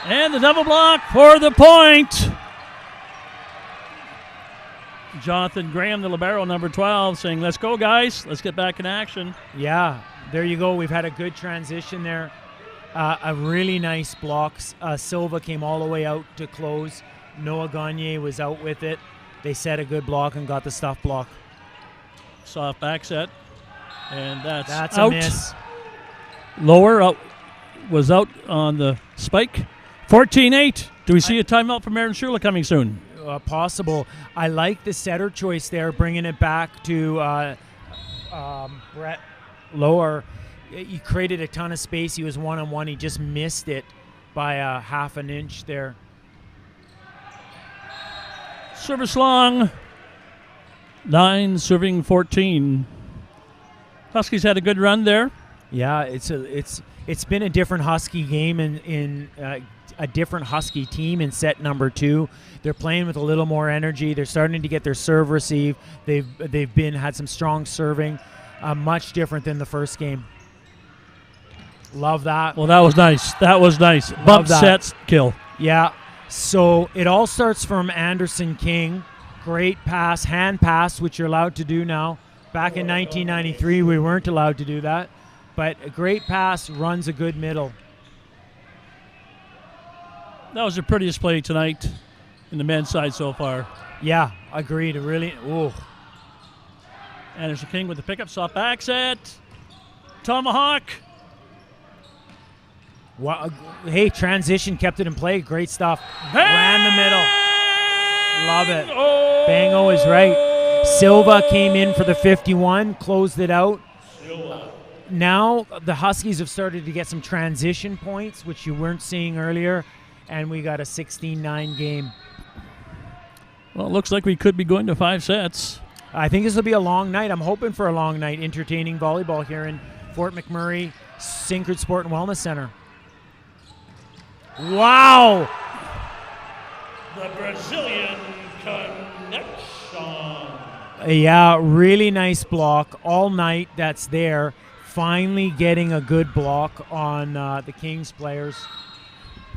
And the double block for the point. Jonathan Graham, the libero, number 12, saying, let's go, guys. Let's get back in action. Yeah, there you go. We've had a good transition there. A really nice block. Silva came all the way out to close. Noah Gagne was out with it. They set a good block and got the stuff block. Soft back set. And that's a out. Miss. Lower was out on the spike. 14-8. Do we see a timeout from Aaron Shula coming soon? Possible. I like the setter choice there, bringing it back to Brett Lower. He created a ton of space. He was one-on-one. He just missed it by a half an inch there. Service long. 9 serving 14. Huskies had a good run there. Yeah, it's been a different Husky game in a different Husky team in set number 2. They're playing with a little more energy. They're starting to get their serve receive. They've had some strong serving, much different than the first game. Love that. Well, that was nice. That was nice. Bump sets, kill. Yeah. So it all starts from Anderson King. Great pass, hand pass, which you're allowed to do now. Back in 1993, we weren't allowed to do that. But a great pass, runs a good middle. That was the prettiest play tonight in the men's side so far. Yeah, agreed. Really, ooh. Anderson King with the pickup, soft back set. Tomahawk. Wow. Hey, transition, kept it in play. Great stuff. Ran the middle. Love it. Oh. Bango is right. Silva came in for the 51, closed it out. Now the Huskies have started to get some transition points, which you weren't seeing earlier, and we got a 16-9 game. Well, it looks like we could be going to 5 sets. I think this will be a long night. I'm hoping for a long night, entertaining volleyball here in Fort McMurray Syncrude Sport and Wellness Center. Wow! The Brazilian connection. Yeah, really nice block all night. That's there. Finally getting a good block on the Kings players.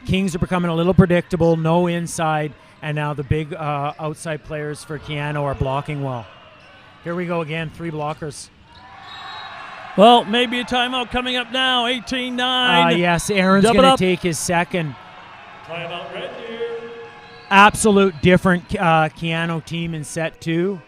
Kings are becoming a little predictable, no inside, and now the big outside players for Keyano are blocking well. Here we go again, 3 blockers. Well, maybe a timeout coming up now, 18-9. Yes, Aaron's going to take his second. Timeout right here. Absolute different Keyano team in set 2.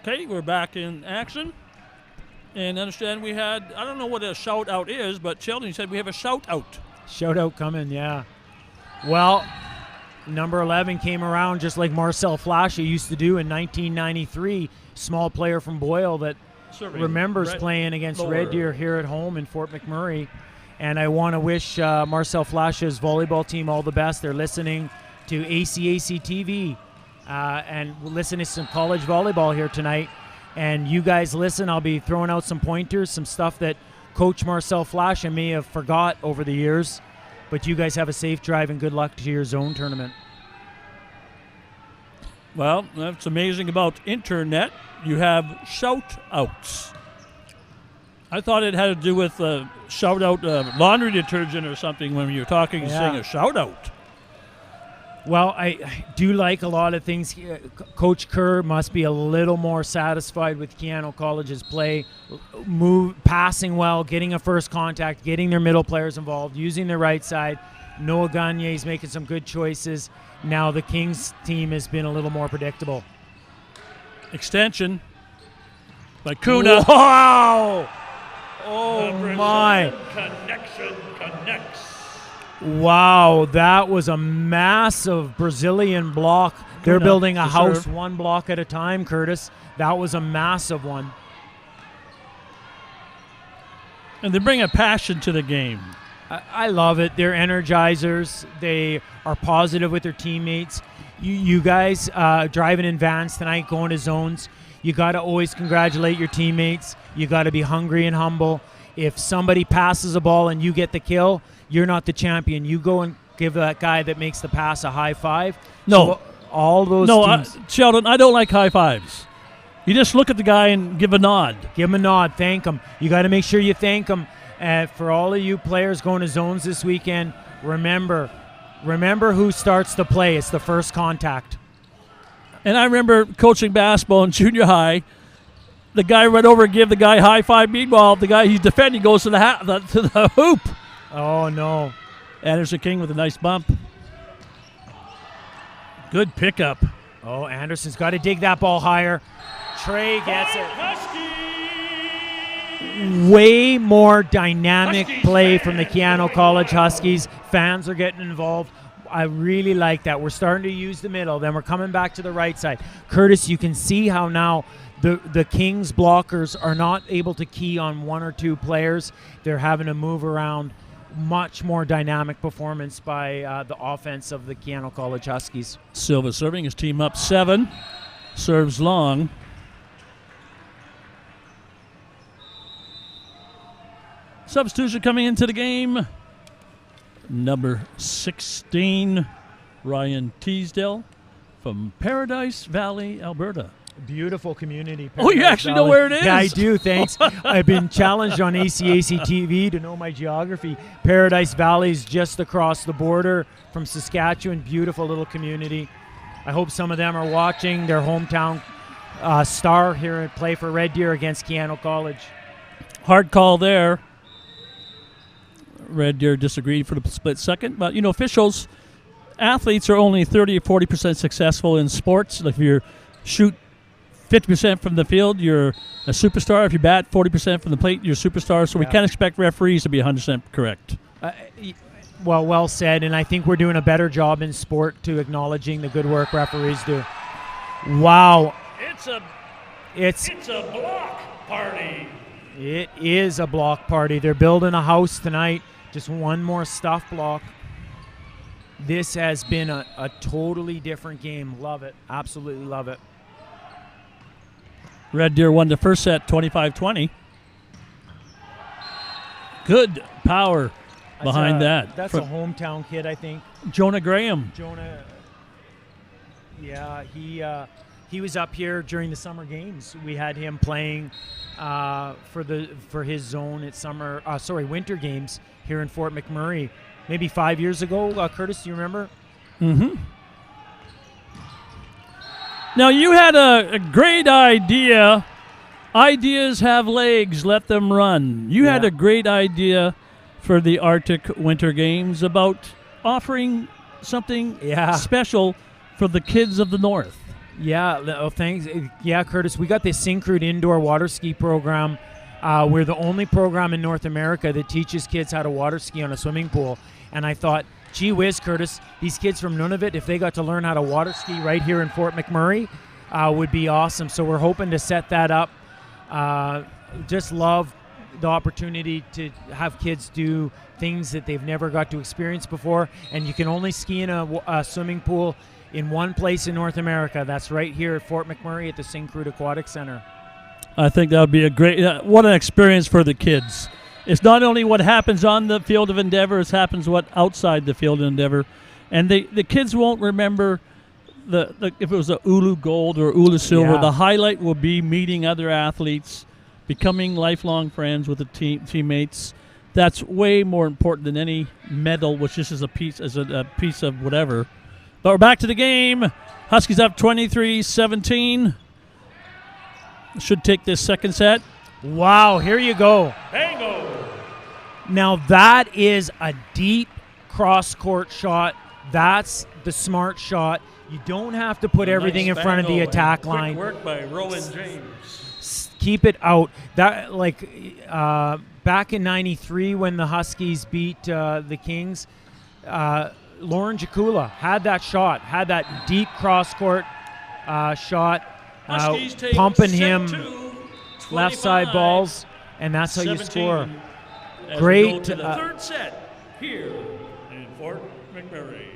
Okay, we're back in action. And understand we had, I don't know what a shout out is, but Sheldon, you said we have a shout out. Shout out coming, yeah. Well, number 11 came around just like Marcel Flasha used to do in 1993. Small player from Boyle that remembers playing against Red Deer here at home in Fort McMurray. And I want to wish Marcel Flasha's volleyball team all the best. They're listening to ACAC TV. And we'll listen to some college volleyball here tonight. And you guys listen. I'll be throwing out some pointers, some stuff that Coach Marcel Flasha may have forgot over the years But you guys have a safe drive and good luck to your zone tournament. Well, that's amazing about internet. You have shout-outs. I thought it had to do with shout-out laundry detergent or something when you're talking, saying a shout-out. Well, I do like a lot of things. Coach Kerr must be a little more satisfied with Keyano College's play, passing well, getting a first contact, getting their middle players involved, using their right side. Noah Gagne's making some good choices. Now the Kings team has been a little more predictable. Extension by Kuna. Wow! Oh, my. Connection connects. Wow, that was a massive Brazilian block. They're building a house serve. one block at a time, Curtis. That was a massive one. And they bring a passion to the game. I love it. They're energizers. They are positive with their teammates. You guys driving in vans tonight, going to zones, you got to always congratulate your teammates. You got to be hungry and humble. If somebody passes a ball and you get the kill, you're not the champion. You go and give that guy that makes the pass a high five. No. So all those teams. Sheldon, I don't like high fives. You just look at the guy and give a nod. Give him a nod. Thank him. You got to make sure you thank him. For all of you players going to zones this weekend, remember who starts the play. It's the first contact. And I remember coaching basketball in junior high. The guy right over and give the guy high five. Meanwhile, the guy he's defending goes to the hoop. Oh, no. Anderson King with a nice bump. Good pickup. Oh, Anderson's got to dig that ball higher. Trey gets it. Way more dynamic play from the Keyano College Huskies. Fans are getting involved. I really like that. We're starting to use the middle. Then we're coming back to the right side. Curtis, you can see how now the Kings blockers are not able to key on one or two players. They're having to move around. Much more dynamic performance by the offense of the Keyano College Huskies. Silva serving his team up 7. Serves long. Substitution coming into the game. Number 16, Ryan Teasdale from Paradise Valley, Alberta. Beautiful community. Oh, you actually know where it is? Yeah, I do, thanks. I've been challenged on ACAC TV to know my geography. Paradise Valley is just across the border from Saskatchewan. Beautiful little community. I hope some of them are watching their hometown star here and play for Red Deer against Keyano College. Hard call there. Red Deer disagreed for the split second. But, officials, athletes are only 30 or 40% successful in sports. If you shoot 50% from the field, you're a superstar. If you bat 40% from the plate, you're a superstar. So we can't expect referees to be 100% correct. Well said. And I think we're doing a better job in sport to acknowledging the good work referees do. Wow. It's a block party. It is a block party. They're building a house tonight. Just one more stuff block. This has been a totally different game. Love it. Absolutely love it. Red Deer won the first set 25-20. Good power behind that. That's a hometown kid, I think. Jonah Graham. Yeah, he was up here during the summer games. We had him playing for his zone at winter games here in Fort McMurray maybe 5 years ago. Curtis, do you remember? Mm-hmm. Now, you had a great idea. Ideas have legs. Let them run. You had a great idea for the Arctic Winter Games about offering something special for the kids of the North. Yeah, thanks. Yeah, Curtis, we got this Syncrude indoor water ski program. We're the only program in North America that teaches kids how to water ski on a swimming pool. And I thought, gee whiz, Curtis, these kids from Nunavut, if they got to learn how to water ski right here in Fort McMurray, would be awesome. So we're hoping to set that up. Just love the opportunity to have kids do things that they've never got to experience before. And you can only ski in a swimming pool in one place in North America. That's right here at Fort McMurray at the Syncrude Aquatic Center. I think that would be a great, what an experience for the kids. It's not only what happens on the field of endeavor, it happens what outside the field of endeavor. And the kids won't remember if it was a Ulu gold or Ulu silver. Yeah. The highlight will be meeting other athletes, becoming lifelong friends with the teammates. That's way more important than any medal, which just is a piece of whatever. But we're back to the game. Huskies up 23-17. Should take this second set. Wow, here you go. Bango! Now that is a deep cross-court shot. That's the smart shot. You don't have to put everything in front of the attack line. Quick work by Rowan James. Keep it out. That back in '93 when the Huskies beat the Kings, Lauren Jakula had that shot, had that deep cross-court shot, pumping him left side balls, and that's how you score. Great. We go to the third set here in Fort McMurray.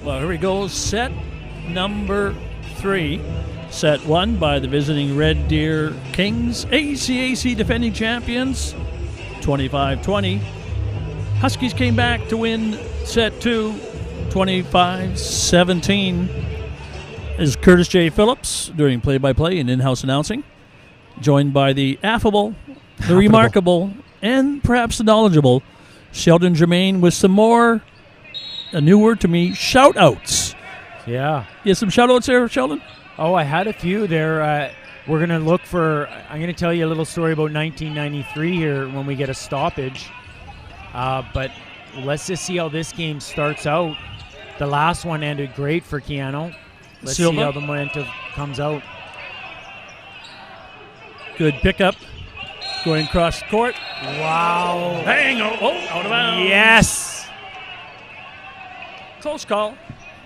Well, here we go. Set number 3. Set 1 by the visiting Red Deer Kings, ACAC defending champions, 25-20. Huskies came back to win set 2, 25-17. Is Curtis J. Phillips doing play-by-play and in-house announcing, joined by the affable, the remarkable, and perhaps the knowledgeable Sheldon Germain with some more, a new word to me, shout-outs. Yeah. You have some shout-outs there, Sheldon? Oh, I had a few there. We're going to look for, I'm going to tell you a little story about 1993 here when we get a stoppage. But let's just see how this game starts out. The last one ended great for Keyano. Let's see how the momentum comes out. Good pickup. Going across the court. Wow. Bang! Oh, out of bounds. Yes. Close call.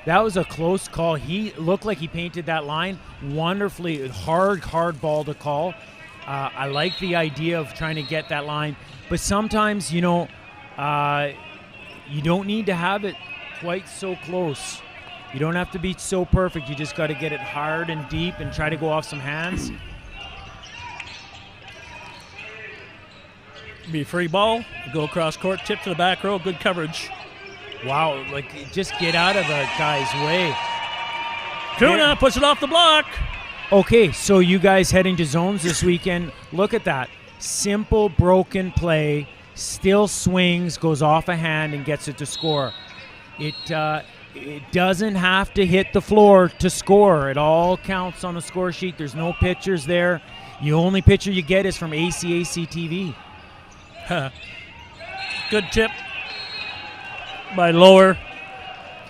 That was a close call. He looked like he painted that line wonderfully. Hard ball to call. I like the idea of trying to get that line. But sometimes, you don't need to have it quite so close. You don't have to be so perfect. You just got to get it hard and deep and try to go off some hands. Be a free ball. Go across court, tip to the back row. Good coverage. Wow, like just get out of the guy's way. Kuna puts it off the block. Okay, so you guys heading to zones this weekend. Look at that. Simple broken play. Still swings, goes off a hand, and gets it to score. It doesn't have to hit the floor to score. It all counts on the score sheet. There's no pictures there. The only picture you get is from ACAC TV. Good tip by Lower.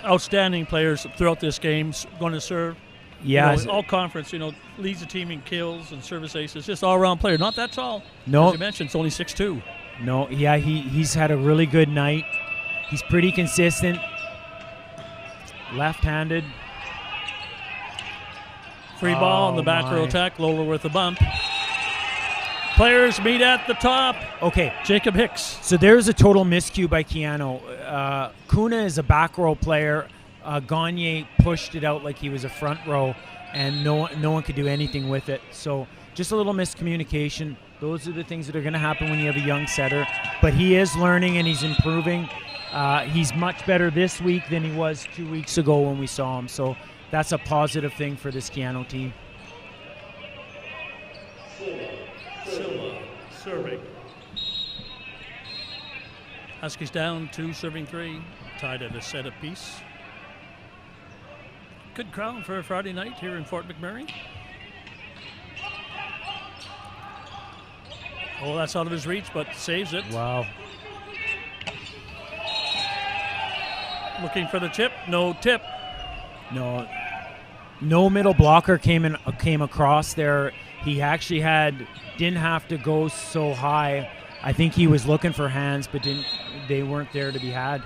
Outstanding players throughout this game. Going to serve. Yeah. All conference, leads the team in kills and service aces. Just all-around player. Not that tall. No. As you mentioned, it's only 6'2". No, yeah, he's had a really good night. He's pretty consistent. Left-handed. Free ball on the back row attack. Lola with a bump. Players meet at the top. Okay. Jacob Hicks. So there's a total miscue by Keyano. Kuna is a back row player. Gagne pushed it out like he was a front row, and no one could do anything with it. So just a little miscommunication. Those are the things that are going to happen when you have a young setter. But he is learning and he's improving. He's much better this week than he was 2 weeks ago when we saw him. So that's a positive thing for this Keyano team. Silva serving. Huskies down 2, serving 3. Tied at a set apiece. Good crowd for a Friday night here in Fort McMurray. Oh, that's out of his reach, but saves it. Wow. Looking for the tip. No tip. No middle blocker came across there. He actually didn't have to go so high. I think he was looking for hands, but they weren't there to be had.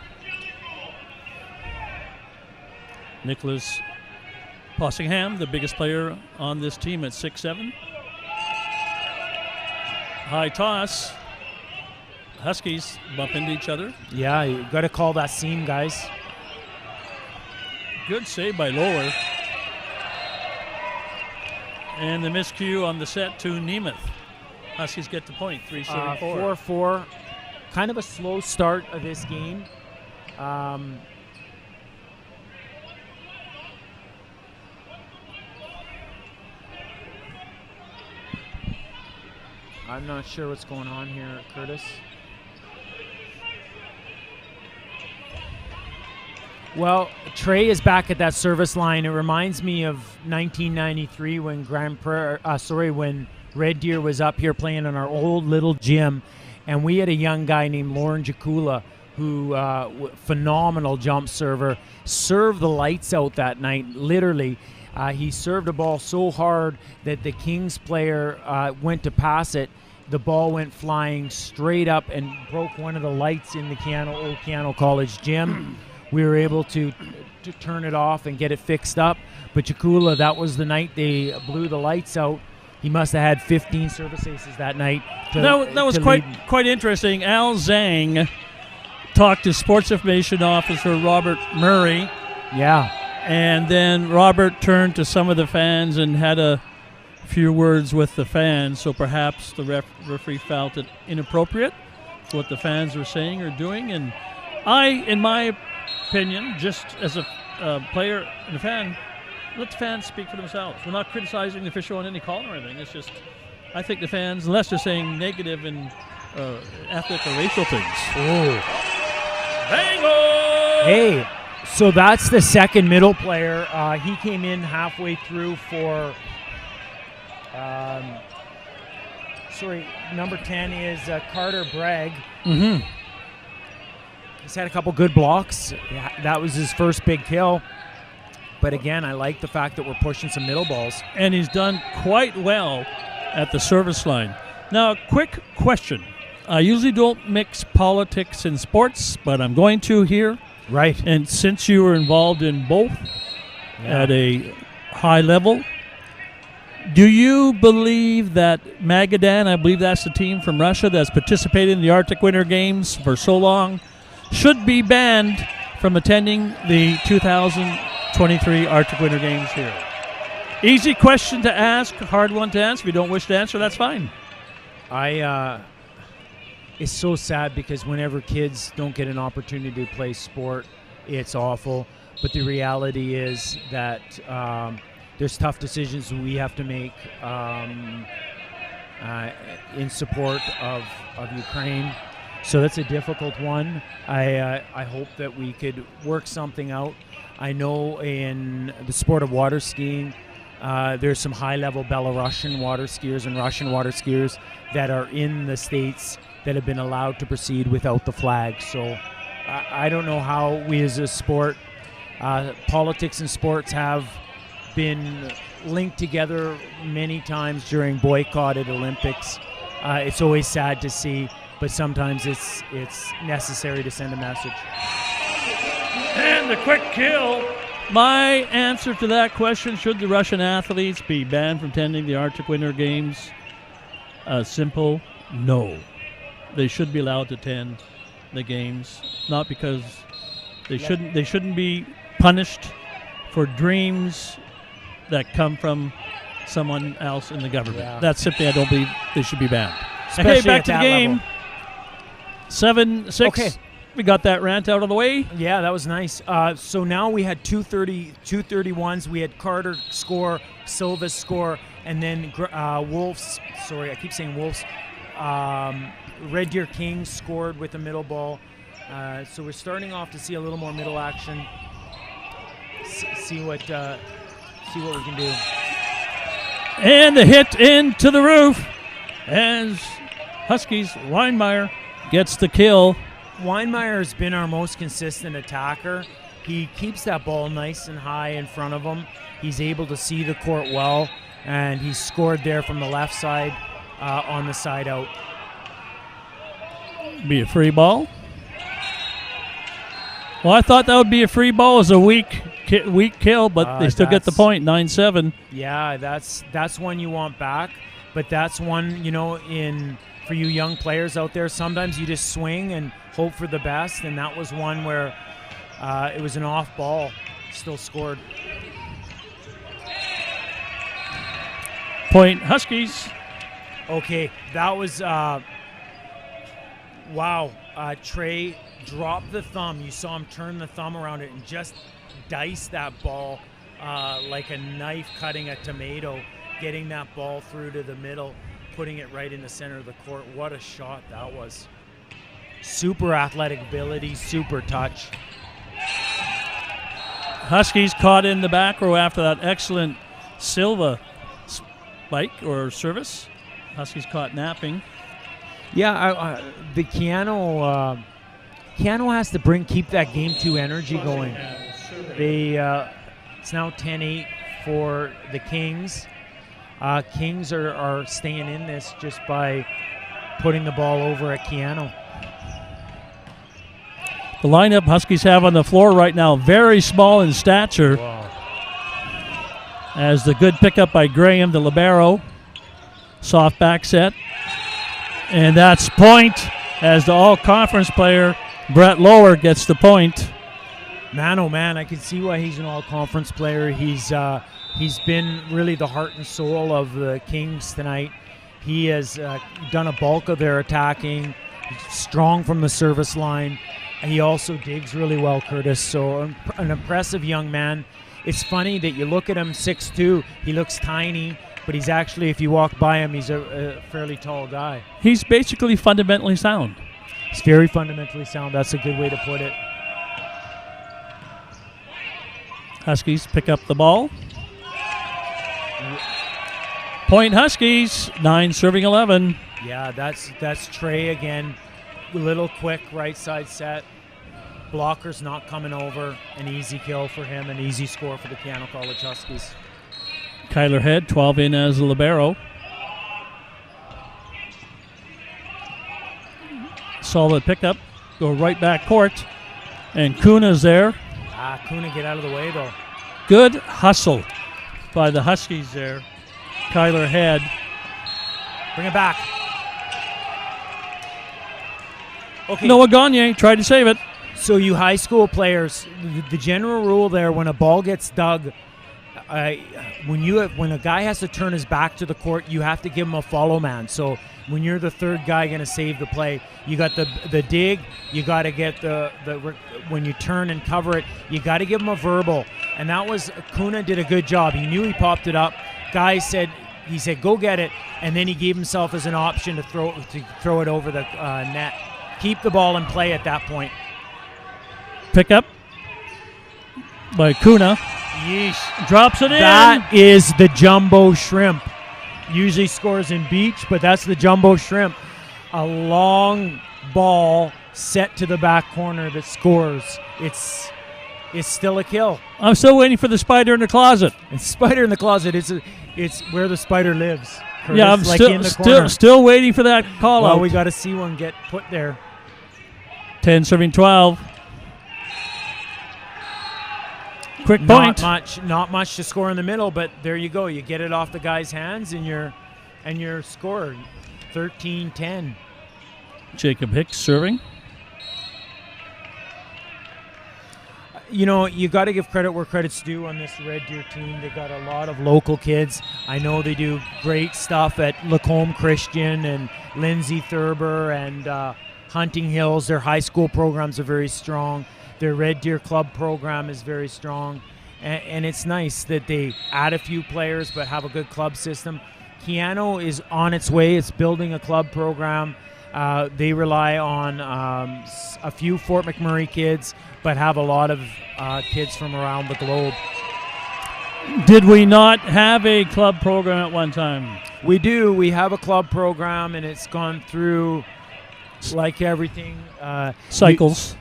Nicholas Possingham, the biggest player on this team at 6'7". High toss. Huskies bump into each other. Yeah, you got to call that seam, guys. Good save by Lower. And the miscue on the set to Nemeth. Huskies get the point, 3-4. 4-4. Kind of a slow start of this game. I'm not sure what's going on here, Curtis. Well, Trey is back at that service line. It reminds me of 1993 when when Red Deer was up here playing in our old little gym, and we had a young guy named Lauren Jakula who phenomenal jump server, served the lights out that night. Literally, he served a ball so hard that the Kings player went to pass it. The ball went flying straight up and broke one of the lights in the old Keyano College gym. We were able to turn it off and get it fixed up. But Jakula, that was the night they blew the lights out. He must have had 15 service aces that night. That was quite interesting. Al Zhang talked to Sports Information Officer Robert Murray. Yeah. And then Robert turned to some of the fans and had a few words with the fans. So perhaps the referee felt it inappropriate for what the fans were saying or doing. And in my opinion, just as a player and a fan, let the fans speak for themselves. We're not criticizing the official on any call or anything. It's just, I think the fans, unless they're saying negative and ethnic or racial things. Oh. Bango! Hey, so that's the second middle player. He came in halfway through for, number 10 is Carter Bragg. Mm-hmm. He's had a couple good blocks. Yeah, that was his first big kill. But again, I like the fact that we're pushing some middle balls. And he's done quite well at the service line. Now, a quick question. I usually don't mix politics and sports, but I'm going to here. Right. And since you were involved in both at a high level, do you believe that Magadan, I believe that's the team from Russia that's participated in the Arctic Winter Games for so long, should be banned from attending the 23 Arctic Winter Games here. Easy question to ask, hard one to answer. If you don't wish to answer, that's fine. It's so sad because whenever kids don't get an opportunity to play sport, it's awful. But the reality is that there's tough decisions we have to make in support of Ukraine. So that's a difficult one. I hope that we could work something out. I know in the sport of water skiing, there's some high-level Belarusian water skiers and Russian water skiers that are in the States that have been allowed to proceed without the flag. So I don't know how we as a sport, politics and sports have been linked together many times during boycotted Olympics. It's always sad to see, but sometimes it's necessary to send a message. And the quick kill. My answer to that question, should the Russian athletes be banned from attending the Arctic Winter Games? Simple, no. They should be allowed to attend the games, not because they shouldn't be punished for dreams that come from someone else in the government. Yeah. That's simply, I don't believe they should be banned. Especially hey, back at to the that game. level. 7-6. Okay. We got that rant out of the way. Yeah, that was nice. So now we had 231s. We had Carter score, Silva score, and then Wolves. Sorry, I keep saying Wolves. Red Deer Kings scored with a middle ball. So we're starting off to see a little more middle action. See what we can do. And the hit into the roof as Huskies Weinmeier gets the kill. Weinmeier has been our most consistent attacker. He keeps that ball nice and high in front of him. He's able to see the court well, and he scored there from the left side on the side out. Be a free ball. Well, I thought that would be a free ball as a weak kill, but they still get the point, 9-7. Yeah, that's one you want back, but that's one, for you young players out there, sometimes you just swing and hope for the best, and that was one where it was an off ball, still scored. Point Huskies. Okay, that was wow. Trey dropped the thumb. You saw him turn the thumb around it and just dice that ball like a knife cutting a tomato, getting that ball through to the middle, putting it right in the center of the court. What a shot that was. Super athletic ability, super touch. Huskies caught in the back row after that excellent Silva spike or service. Huskies caught napping. Yeah, the Keyano has to keep that game 2 energy going. It's now 10-8 for the Kings. Kings are staying in this just by putting the ball over at Keyano. The lineup Huskies have on the floor right now, very small in stature. Wow. As the good pickup by Graham, the libero. Soft back set. And that's point as the all-conference player, Brett Lower, gets the point. Man, oh man, I can see why he's an all-conference player. He's been really the heart and soul of the Kings tonight. He has done a bulk of their attacking, strong from the service line. He also digs really well, Curtis. So an impressive young man. It's funny that you look at him, 6'2", he looks tiny, but he's actually, if you walk by him, he's a fairly tall guy. He's basically fundamentally sound. He's very fundamentally sound. That's a good way to put it. Huskies pick up the ball. Point Huskies, 9-11. Yeah, that's Trey again. A little quick right side set. Blocker's not coming over. An easy kill for him, an easy score for the Keyano College Huskies. Kyler Head, 12 in as a libero. Solid pickup. Go right back court. And Kuna's there. Kuna, get out of the way, though. Good hustle by the Huskies there. Kyler Head. Bring it back. Okay. Noah Gagne tried to save it. So you high school players, the general rule there, when a ball gets dug, when a guy has to turn his back to the court, you have to give him a follow man. So when you're the third guy going to save the play, you got the dig, you got to get the when you turn and cover it, you got to give him a verbal. And that was, Kuna did a good job. He knew he popped it up. Guy said, go get it, and then he gave himself as an option to throw it over the net. Keep the ball in play at that point. Pick up by Kuna. Yeesh. Drops it in. That is the jumbo shrimp. Usually scores in beach, but that's the jumbo shrimp. A long ball set to the back corner that scores. It's still a kill. I'm still waiting for the spider in the closet. It's spider in the closet. It's where the spider lives. Curtis, yeah, I'm like in the corner. still waiting for that call well, out. we got to see one get put there. 10 serving 12. Quick point. Not much to score in the middle, but there you go. You get it off the guy's hands, and you're scored 13-10. Jacob Hicks serving. You know, you got to give credit where credit's due on this Red Deer team. They got a lot of local kids. I know they do great stuff at Lacombe Christian and Lindsay Thurber and Hunting Hills. Their high school programs are very strong. Their Red Deer Club program is very strong. And it's nice that they add a few players but have a good club system. Keyano is on its way. It's building a club program. They rely on a few Fort McMurray kids, but have a lot of kids from around the globe. Did we not have a club program at one time? We do. We have a club program, and it's gone through, like everything, cycles.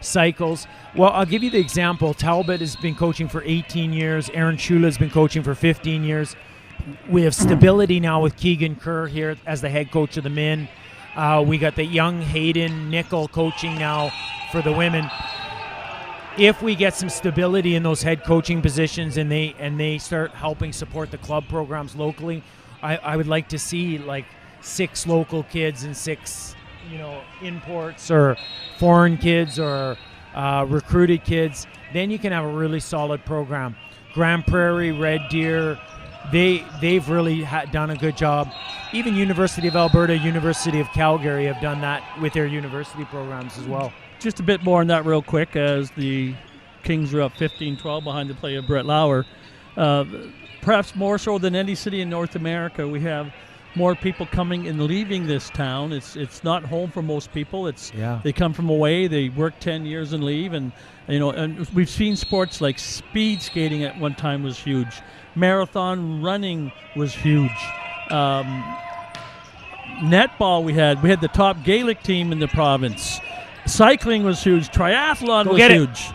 Well, I'll give you the example. Talbot has been coaching for 18 years. Aaron Shula has been coaching for 15 years. We have stability now with Keegan Kerr here as the head coach of the men. We got the young Hayden Nickel coaching now for the women. If we get some stability in those head coaching positions and they start helping support the club programs locally, I would like to see like 6 local kids and 6, imports or foreign kids or recruited kids. Then you can have a really solid program. Grand Prairie, Red Deer, they've really done a good job. Even University of Alberta, University of Calgary have done that with their university programs as well. Just a bit more on that real quick as the Kings are up 15-12 behind the play of Brett Lauer. Perhaps more so than any city in North America, we have more people coming and leaving this town. It's not home for most people. They come from away, they work 10 years and leave, and we've seen sports like speed skating at one time was huge. Marathon running was huge. Netball we had the top Gaelic team in the province. Cycling was huge. Triathlon was huge.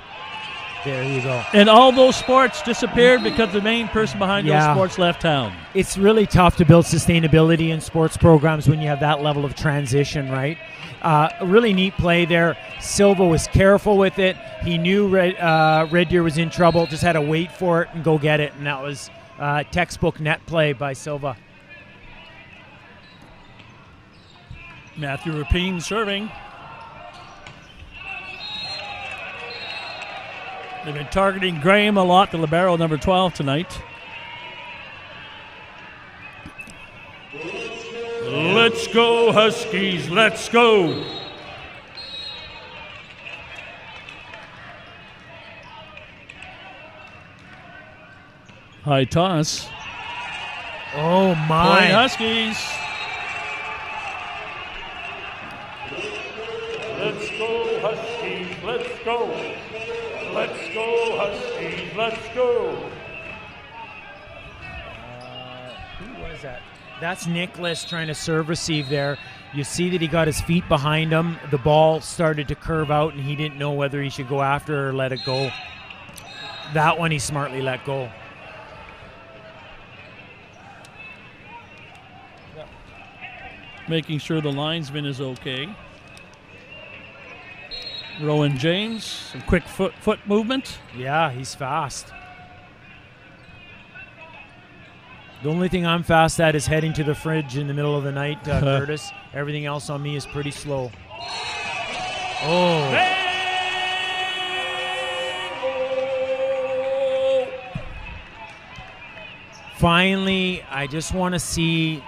There you go. And all those sports disappeared because the main person behind those sports left town. It's really tough to build sustainability in sports programs when you have that level of transition, right? A really neat play there. Silva was careful with it. He knew Red Deer was in trouble, just had to wait for it and go get it, and that was textbook net play by Silva. Matthew Rapine serving. They've been targeting Graham a lot, the libero number 12 tonight. Let's go, Huskies, let's go. High toss. Oh, my. Point Huskies. Let's go, Huskies, let's go. Let's go, Huskies, let's go. Who was that? That's Nicholas trying to serve receive there. You see that he got his feet behind him. The ball started to curve out, and he didn't know whether he should go after it or let it go. That one he smartly let go. Making sure the linesman is okay. Rowan James, some quick foot movement. Yeah, he's fast. The only thing I'm fast at is heading to the fridge in the middle of the night, Curtis. Everything else on me is pretty slow. Oh. Finally, I just want to see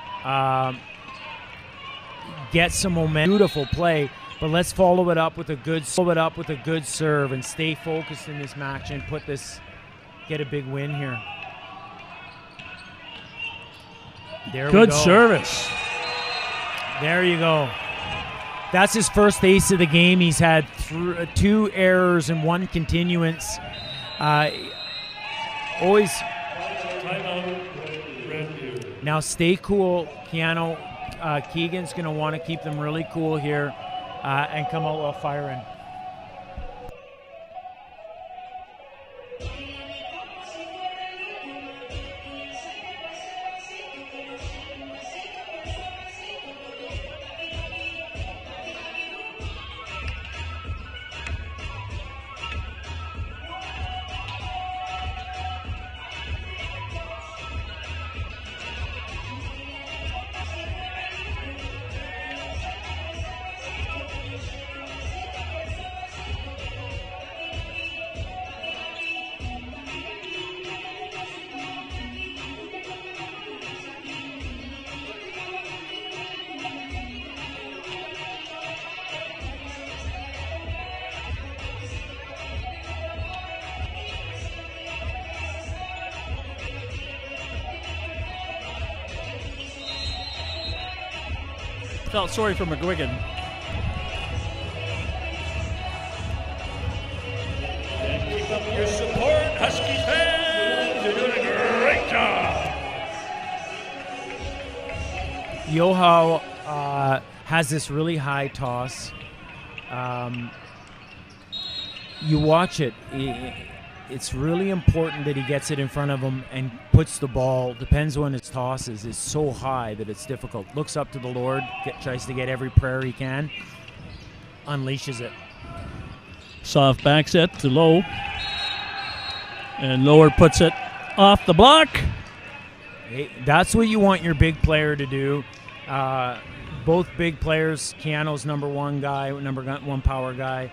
get some momentum. Beautiful play, but let's follow it up with a good serve and stay focused in this match and get a big win here. There we go. Good service. There you go. That's his first ace of the game. He's had 2 errors and 1 continuance. Always. Now stay cool, Keyano. Keegan's going to want to keep them really cool here and come out while firing. Felt sorry for McGuigan. And keep up your support, Huskies fans. You're doing a great job. Yoho has this really high toss. You watch it. It's really important that he gets it in front of him and puts the ball, depends when his tosses, is so high that it's difficult. Looks up to the Lord, tries to get every prayer he can, unleashes it. Soft back set to Low. And Lower puts it off the block. Hey, that's what you want your big player to do. Both big players, Keyano's number 1 guy, number 1 power guy,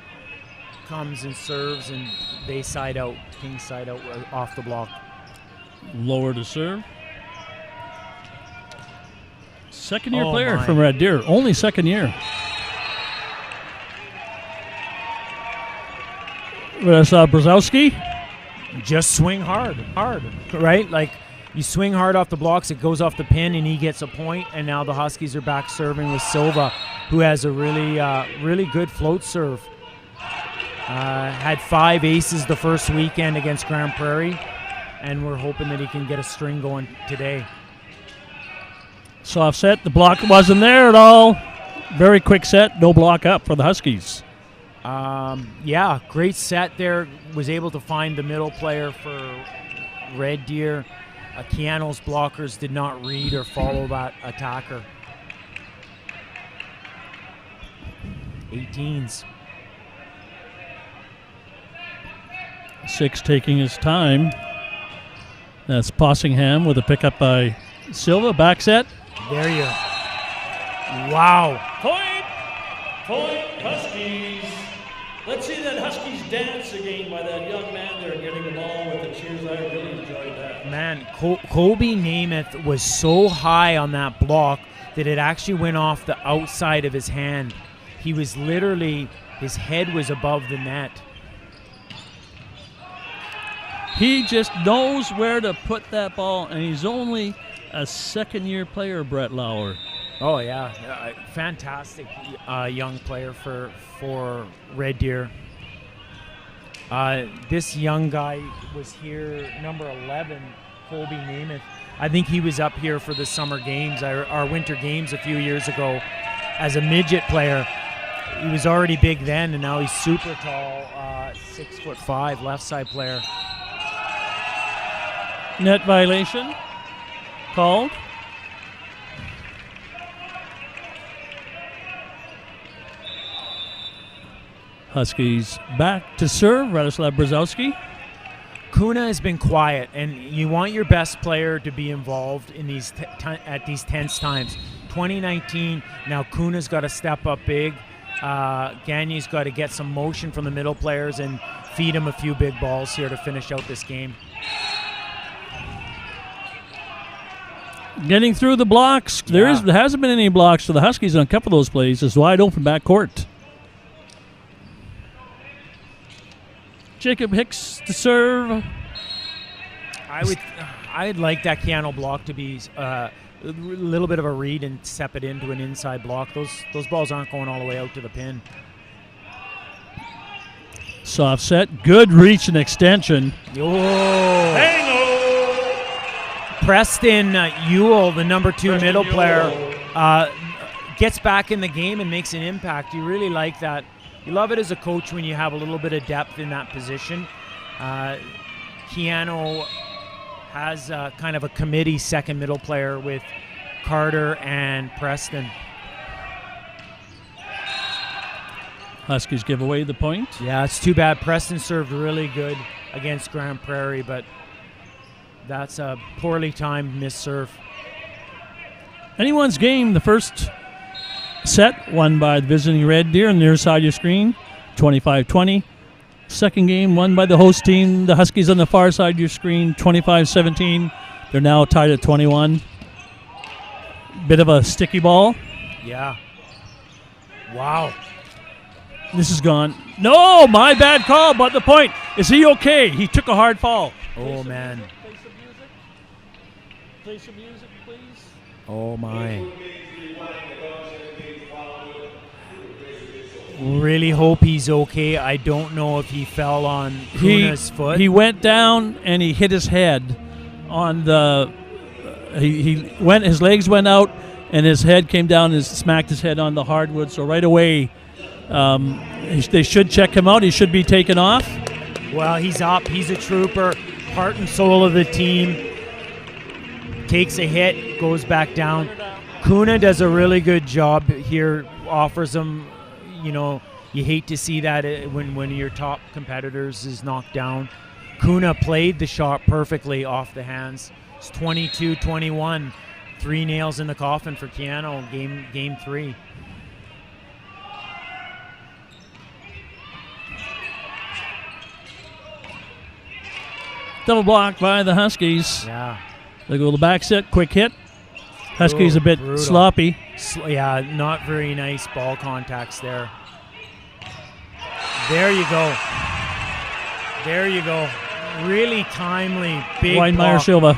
comes and serves, and they side out, Kings side out off the block. Lower to serve. Second-year Oh, player my. from Red Deer. Only second year. Radoslav Brzezowski. Just swing hard, right? Like, you swing hard off the blocks, it goes off the pin, and he gets a point, and now the Huskies are back serving with Silva, who has a really good float serve. Had 5 aces the first weekend against Grand Prairie, and we're hoping that he can get a string going today. Soft set. The block wasn't there at all. Very quick set. No block up for the Huskies. Yeah, great set there. Was able to find the middle player for Red Deer. Keyano's blockers did not read or follow that attacker. 18s. 6 taking his time. That's Possingham with a pickup by Silva. Back set. There you go. Wow. Point, Huskies. Let's see that Huskies dance again by that young man there getting the ball with the cheers. I really enjoyed that. Man, Colby Namath was so high on that block that it actually went off the outside of his hand. He was literally, his head was above the net. He just knows where to put that ball, and he's only a second-year player, Brett Lauer. Oh, yeah. Fantastic young player for Red Deer. This young guy was here, number 11, Colby Namath. I think he was up here for the summer games, our winter games a few years ago as a midget player. He was already big then, and now he's super tall, 6'5", left side player. Net violation called. Huskies back to serve. Radoslav Brzezowski. Kuna has been quiet, and you want your best player to be involved in these at these tense times. 2019, now Kuna's got to step up big. Gagne's got to get some motion from the middle players and feed him a few big balls here to finish out this game. Getting through the blocks. There hasn't been any blocks for the Huskies on a couple of those plays. It's wide open back court. Jacob Hicks to serve. I'd like that Keyano block to be a little bit of a read and step it into an inside block. Those balls aren't going all the way out to the pin. Soft set. Good reach and extension. Oh. Preston Ewell, the number 2 middle player, gets back in the game and makes an impact. You really like that. You love it as a coach when you have a little bit of depth in that position. Keyano has kind of a committee second middle player with Carter and Preston. Huskies give away the point. Yeah, it's too bad. Preston served really good against Grand Prairie, but that's a poorly timed missed serve. Anyone's game. The first set won by the visiting Red Deer on the near side of your screen, 25-20. Second game won by the host team, the Huskies on the far side of your screen, 25-17. They're now tied at 21. Bit of a sticky ball. Yeah. Wow. This is gone. No, my bad call, but the point. Is he okay? He took a hard fall. Oh, man. Play some music, please. Oh, my. Really hope he's okay. I don't know if he fell on Kuna's foot. He went down and he hit his head on the. His legs went out and his head came down and smacked his head on the hardwood. So right away, they should check him out. He should be taken off. Well, he's up. He's a trooper. Heart and soul of the team. Takes a hit, goes back down. Kuna does a really good job here. Offers him. You hate to see that when one of your top competitors is knocked down. Kuna played the shot perfectly off the hands. It's 22-21. 3 nails in the coffin for Keyano, game 3. Double block by the Huskies. Yeah. They go to the back set, quick hit. Huskies a bit brutal. sloppy. Yeah, not very nice ball contacts there. There you go. There you go. Really timely, big Weinmeier block. Silva.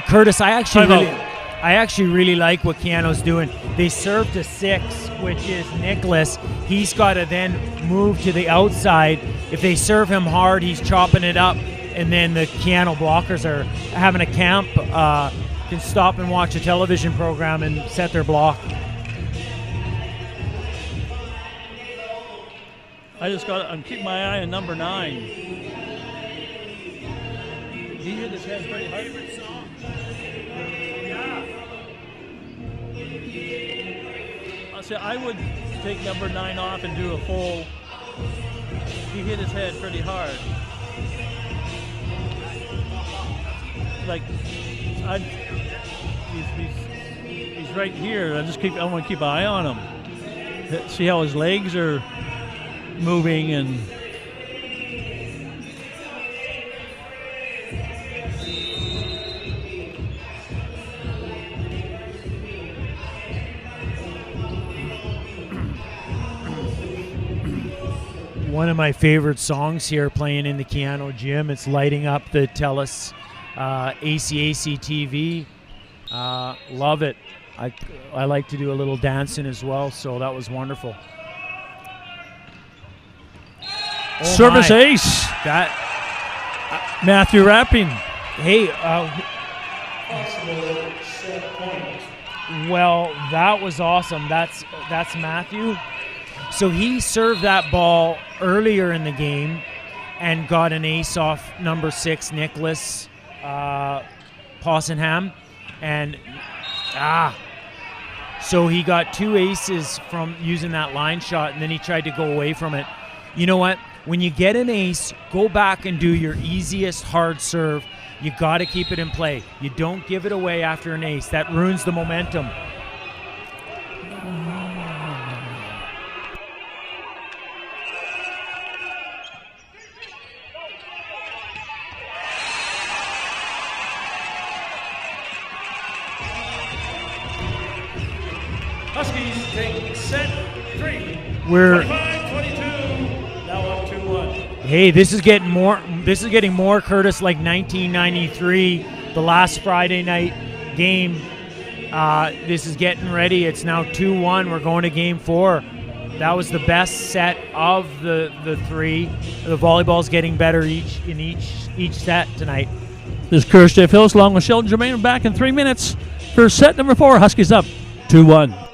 Curtis, I actually really like what Keyano's doing. They serve to 6, which is Nicholas. He's got to then move to the outside. If they serve him hard, he's chopping it up. And then the Keyano blockers are having a camp, can stop and watch a television program and set their block. I'm keeping my eye on number 9. He hit his head pretty hard. I would take number 9 off and do a full. He hit his head pretty hard. He's right here. I want to keep an eye on him. See how his legs are moving and. One of my favorite songs here playing in the Keyano gym. It's lighting up the TELUS ACAC TV. Love it. I like to do a little dancing as well, so that was wonderful. Service ace. That Matthew Rapping. Hey, well, that was awesome. That's Matthew. So he served that ball earlier in the game and got an ace off number 6, Nicholas Possenham. And, so he got 2 aces from using that line shot, and then he tried to go away from it. You know what? When you get an ace, go back and do your easiest hard serve. You got to keep it in play. You don't give it away after an ace. That ruins the momentum. Huskies take set 3. We're 25-22. Now up 2-1. Hey, this is getting more Curtis like 1993, the last Friday night game. This is getting ready. It's now 2-1. We're going to game 4. That was the best set of the 3. The volleyball's getting better each set tonight. This is Curtis J. Phillips along with Sheldon Germain back in 3 minutes for set number 4. Huskies up 2-1.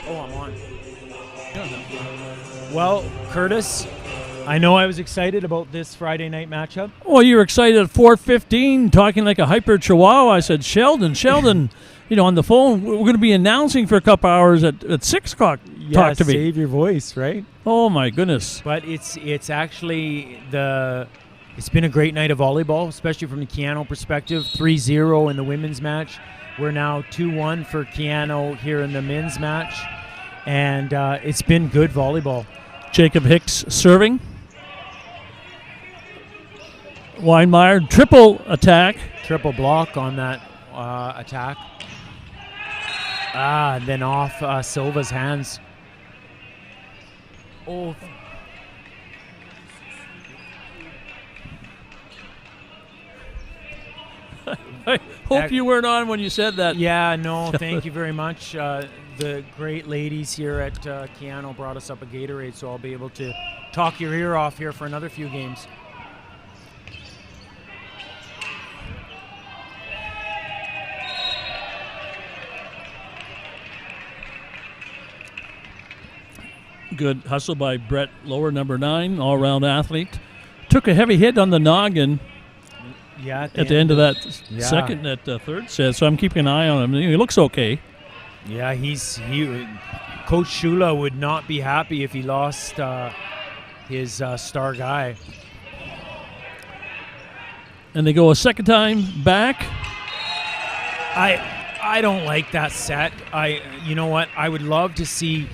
Oh, I'm on. Well, Curtis, I know I was excited about this Friday night matchup. Well, you were excited at 4:15, talking like a hyper chihuahua. I said, Sheldon, on the phone, we're going to be announcing for a couple hours at 6 o'clock. Yeah, Talk to me. Save your voice, right? Oh, my goodness. But it's actually it's been a great night of volleyball, especially from the Keyano perspective. 3-0 in the women's match. We're now 2-1 for Keyano here in the men's match. And it's been good volleyball. Jacob Hicks serving. Weinmeier, triple attack. Triple block on that attack. And then off Silva's hands. Oh. I hope you weren't on when you said that. Yeah, no, thank you very much. The great ladies here at Keyano brought us up a Gatorade, so I'll be able to talk your ear off here for another few games. Good hustle by Brett Lower, number 9, all-around athlete. Took a heavy hit on the noggin. Yeah, at the end of that second, third set, so I'm keeping an eye on him. He looks okay. Yeah, Coach Shula would not be happy if he lost his star guy. And they go a second time back. I don't like that set. You know what? I would love to see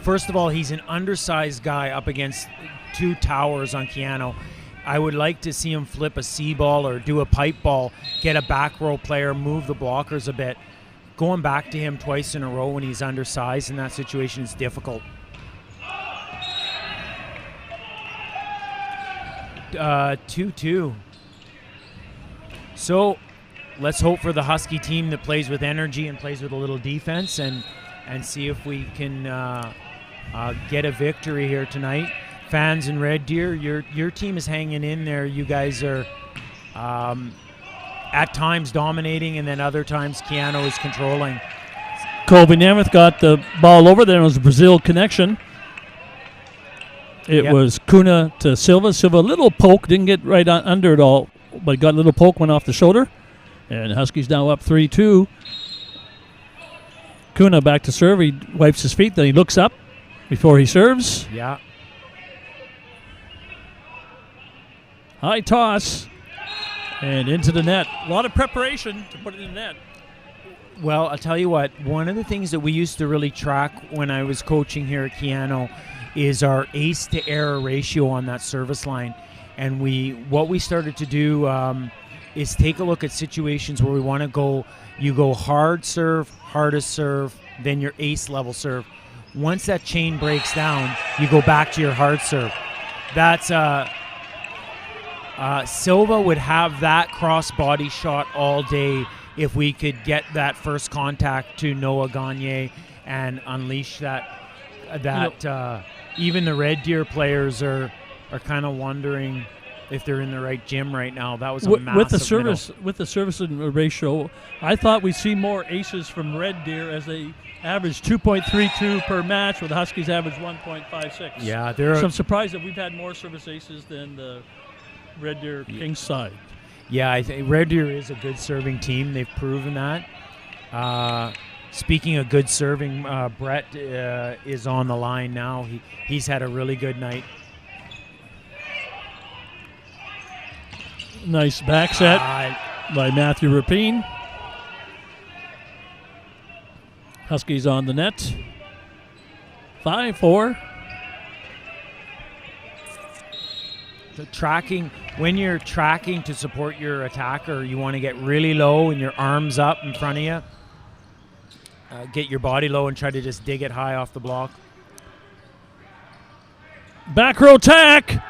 First of all, he's an undersized guy up against two towers on Keyano. I would like to see him flip a C ball or do a pipe ball, get a back row player, move the blockers a bit. Going back to him twice in a row when he's undersized in that situation is difficult. 2-2. So let's hope for the Husky team that plays with energy and plays with a little defense and see if we can get a victory here tonight. Fans in Red Deer, your team is hanging in there. You guys are at times dominating, and then other times Keyano is controlling. Colby Namath got the ball over there. It was a Brazil connection. It was Kuna to Silva. Silva, a little poke, didn't get right under it all, but got a little poke, went off the shoulder. And Huskies now up 3-2. Kuna back to serve. He wipes his feet, then he looks up before he serves. Yeah. High toss. And into the net. A lot of preparation to put it in the net. Well, I'll tell you what, one of the things that we used to really track when I was coaching here at Keyano is our ace to error ratio on that service line. And what we started to do is take a look at situations where we want to go, you go hard serve, hardest serve, then your ace level serve. Once that chain breaks down, you go back to your hard serve. That's Silva would have that cross-body shot all day if we could get that first contact to Noah Gagne and unleash that. Even the Red Deer players are kind of wondering if they're in the right gym right now. That was a massive with the service and ratio. I thought we'd see more aces from Red Deer as they average 2.32 per match, with the Huskies average 1.56. Yeah, so I'm surprised that we've had more service aces than the Red Deer Kings side. Yeah, I think Red Deer is a good serving team. They've proven that. Speaking of good serving, Brett is on the line now. He's had a really good night. Nice back set by Matthew Rapine. Huskies on the net. 5-4. The tracking, when you're tracking to support your attacker, you want to get really low and your arms up in front of you. Get your body low and try to just dig it high off the block. Back row tack.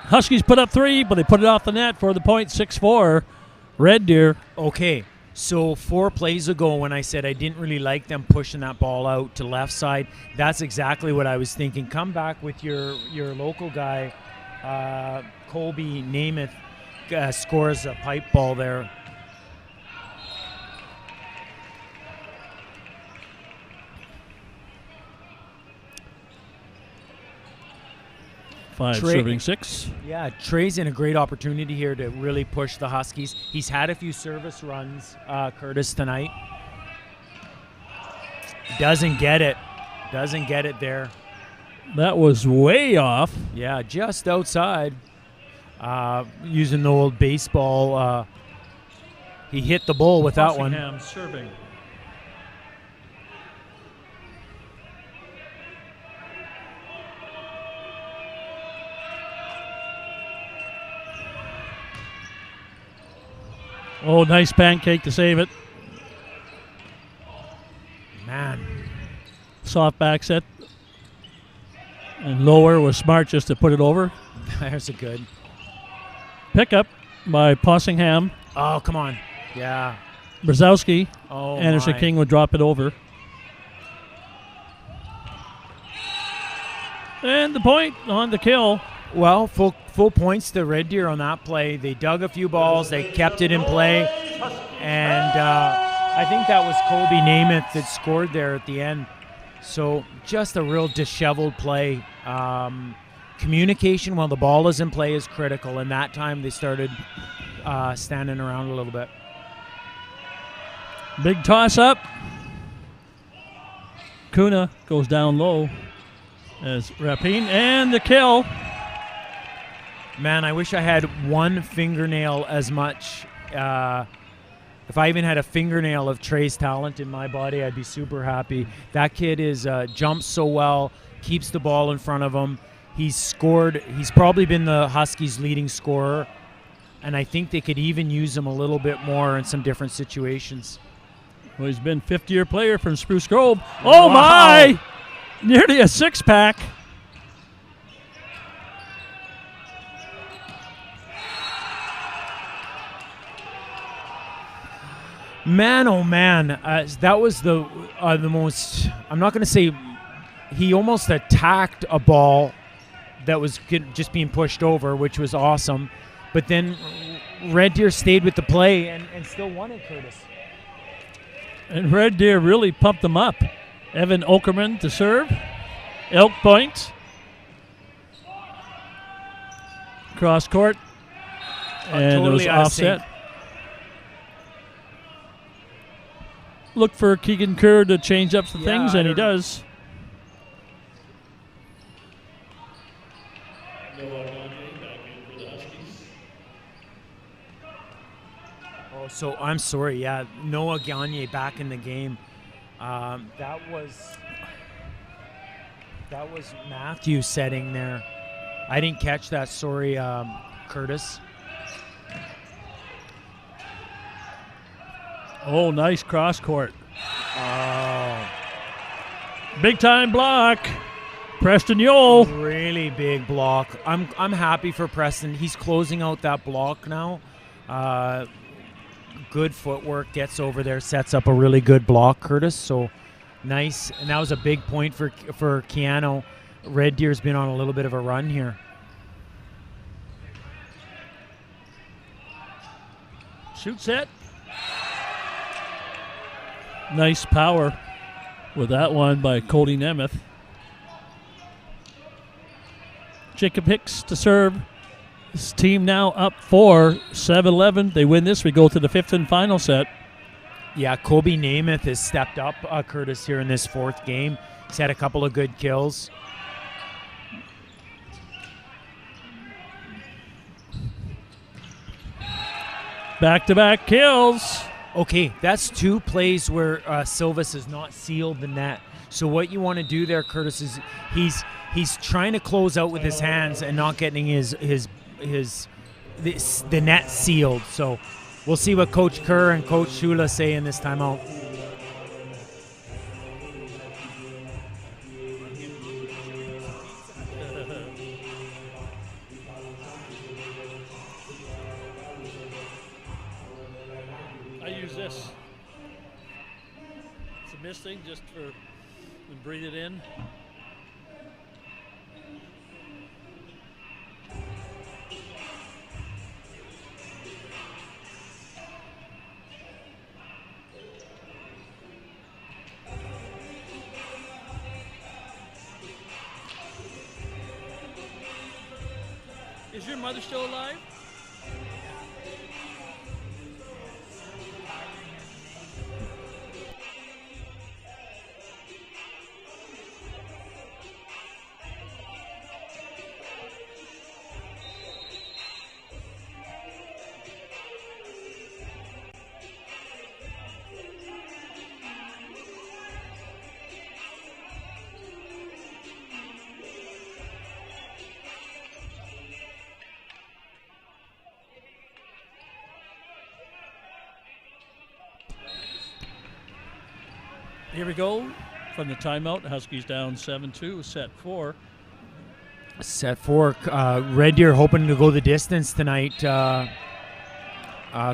Huskies put up 3, but they put it off the net for the point. 6-4. Red Deer. Okay, so 4 plays ago when I said I didn't really like them pushing that ball out to left side, that's exactly what I was thinking. Come back with your local guy. Colby Namath scores a pipe ball there. Serving 6. Yeah, Trey's in a great opportunity here to really push the Huskies. He's had a few service runs, Curtis, tonight. Doesn't get it there. That was way off. Yeah, just outside. Using the old baseball. He hit the ball with that one. Serving. Oh, nice pancake to save it. Man. Soft back set. And lower was smart just to put it over. There's a good pickup by Possingham. Oh, come on. Yeah. Brzezowski. Oh, Anderson King would drop it over. And the point on the kill. Well, full points to Red Deer on that play. They dug a few balls. They kept it in play. And I think that was Colby Namath that scored there at the end. So just a real disheveled play. Communication while the ball is in play is critical. And that time they started standing around a little bit. Big toss up. Kuna goes down low as Rapine. And the kill. Man, I wish I had one fingernail as much If I even had a fingernail of Trey's talent in my body, I'd be super happy. That kid is jumps so well, keeps the ball in front of him. He's scored. He's probably been the Huskies' leading scorer, and I think they could even use him a little bit more in some different situations. Well, he's been 50-year player from Spruce Grove. Oh, wow. My! Nearly a six-pack. Man, oh man, that was the most. I'm not going to say he almost attacked a ball that was just being pushed over, which was awesome. But then Red Deer stayed with the play and still won it, Curtis. And Red Deer really pumped them up. Evan Okerman to serve. Elk point. Cross court. And totally it was offset. Look for Keegan Kerr to change up some things, and he does. Oh, so I'm sorry. Yeah, Noah Gagne back in the game. That was Matthew setting there. I didn't catch that. Sorry, Curtis. Oh, nice cross court. Oh. Big time block. Preston Yole. Really big block. I'm happy for Preston. He's closing out that block now. Good footwork, gets over there, sets up a really good block, Curtis. So nice. And that was a big point for Keyano. Red Deer's been on a little bit of a run here. Shoot set. Nice power with that one by Cody Nemeth. Jacob Hicks to serve. This team now up 7-11. They win this. We go to the fifth and final set. Yeah, Kobe Namath has stepped up, Curtis, here in this fourth game. He's had a couple of good kills. Back-to-back kills. Okay, that's two plays where Silvas has not sealed the net. So what you want to do there, Curtis, is he's trying to close out with his hands and not getting the net sealed. So we'll see what Coach Kerr and Coach Shula say in this timeout. Thing just for breathe it in. Is your mother still alive? Here we go from the timeout. Huskies down 7-2, set 4. Set 4. Red Deer hoping to go the distance tonight,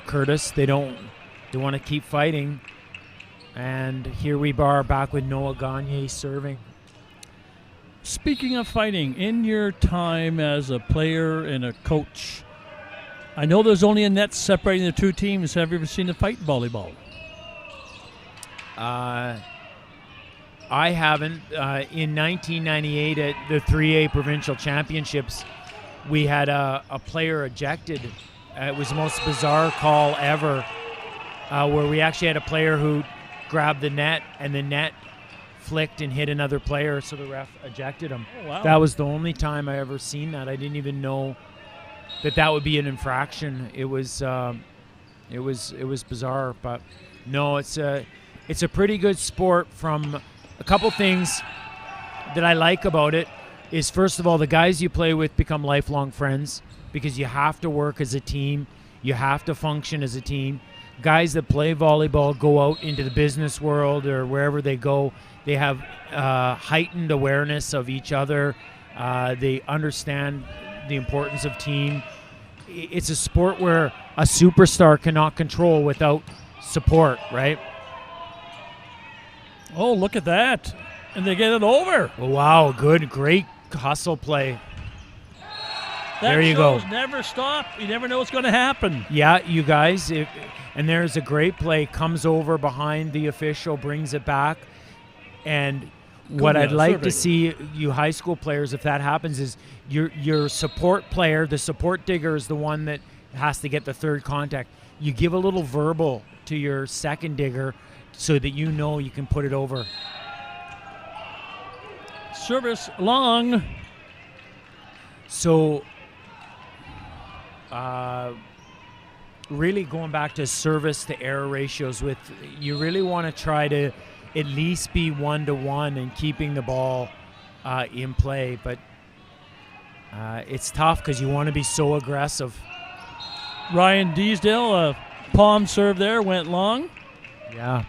Curtis. They want to keep fighting. And here we are back with Noah Gagne serving. Speaking of fighting, in your time as a player and a coach, I know there's only a net separating the two teams. Have you ever seen a fight in volleyball? I haven't. In 1998 at the 3A Provincial Championships, we had a player ejected. It was the most bizarre call ever, where we actually had a player who grabbed the net, and the net flicked and hit another player, so the ref ejected him. Oh, wow. That was the only time I ever seen that. I didn't even know that would be an infraction. It was It was bizarre, but no, it's a pretty good sport. From a couple things that I like about it is, first of all, the guys you play with become lifelong friends because you have to work as a team. You have to function as a team. Guys that play volleyball go out into the business world or wherever they go. They have heightened awareness of each other. They understand the importance of team. It's a sport where a superstar cannot control without support, right? Oh, look at that. And they get it over. Wow, great hustle play. There you go. Never stop. You never know what's going to happen. Yeah, you guys. And there's a great play. Comes over behind the official, brings it back. And what I'd like to see you high school players, if that happens, is your support player, the support digger, is the one that has to get the third contact. You give a little verbal to your second digger so that you know you can put it over. Service long. So really going back to service to error ratios, you really want to try to at least be 1-to-1 and keeping the ball in play, but it's tough because you want to be so aggressive. Ryan Deasdale, a palm serve there, went long. Yeah.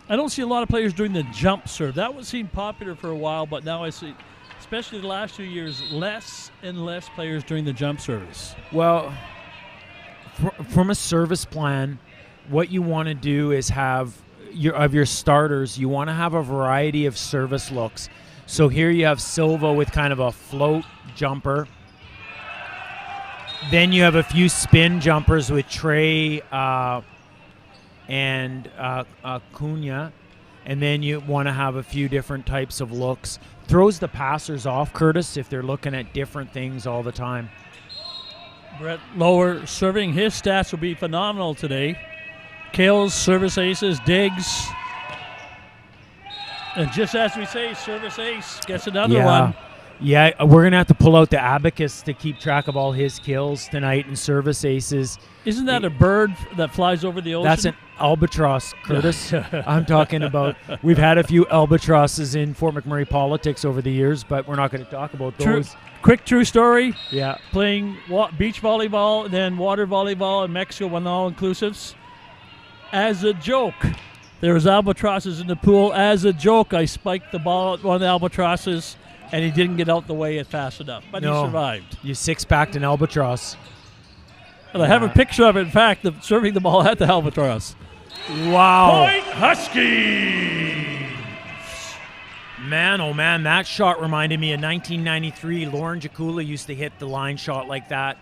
I don't see a lot of players doing the jump serve. That was seemed popular for a while, but now I see, especially the last 2 years, less and less players doing the jump service. Well, from a service plan, what you want to do is have your starters, you want to have a variety of service looks. So here you have Silva with kind of a float jumper. Then you have a few spin jumpers with Trey and Cunha. And then you want to have a few different types of looks. Throws the passers off, Curtis, if they're looking at different things all the time. Brett Lower serving. His stats will be phenomenal today. Kales, service aces, digs. And just as we say, service ace gets another one. Yeah, we're going to have to pull out the abacus to keep track of all his kills tonight and service aces. Isn't that a bird that flies over the ocean? That's an albatross, Curtis. I'm talking about, we've had a few albatrosses in Fort McMurray politics over the years, but we're not going to talk about those. Quick true story. Yeah. Playing beach volleyball and then water volleyball in Mexico, won all-inclusives. As a joke, there was albatrosses in the pool. As a joke, I spiked the ball at one of the albatrosses, and he didn't get out the way fast enough, but he survived. You six-packed an albatross. And I have a picture of it, in fact, of serving the ball at the albatross. Wow. Point Huskies! Man, oh man, that shot reminded me of 1993. Lauren Jakula used to hit the line shot like that.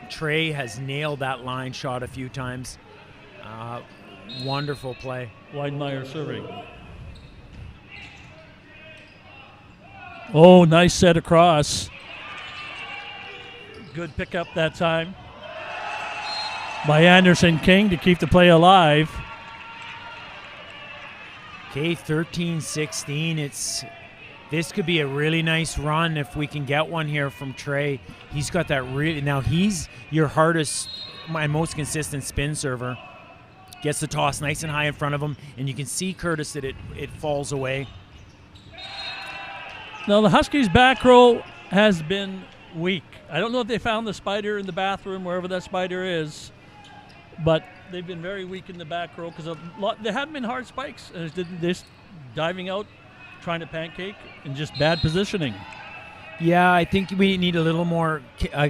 Trey has nailed that line shot a few times. Wonderful play. Weidenmeyer serving. Oh, nice set across. Good pickup that time by Anderson King to keep the play alive. Okay, 13-16. This could be a really nice run if we can get one here from Trey. He's got that really, now he's your hardest and most consistent spin server. Gets the toss nice and high in front of him, and you can see, Curtis, that it falls away. Now the Huskies' back row has been weak. I don't know if they found the spider in the bathroom, wherever that spider is, but they've been very weak in the back row because there haven't been hard spikes. And just diving out, trying to pancake, and just bad positioning. Yeah, I think we need a little more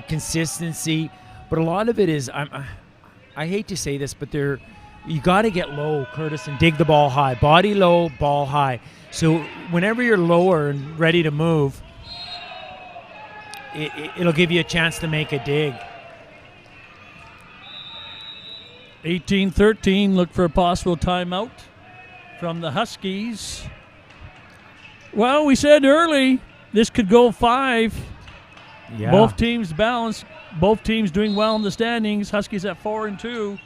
consistency, but a lot of it is, I hate to say this, but you got to get low, Curtis, and dig the ball high. Body low, ball high. So whenever you're lower and ready to move, it'll give you a chance to make a dig. 18-13, look for a possible timeout from the Huskies. Well, we said early this could go 5. Yeah. Both teams balanced. Both teams doing well in the standings. Huskies at 4-2.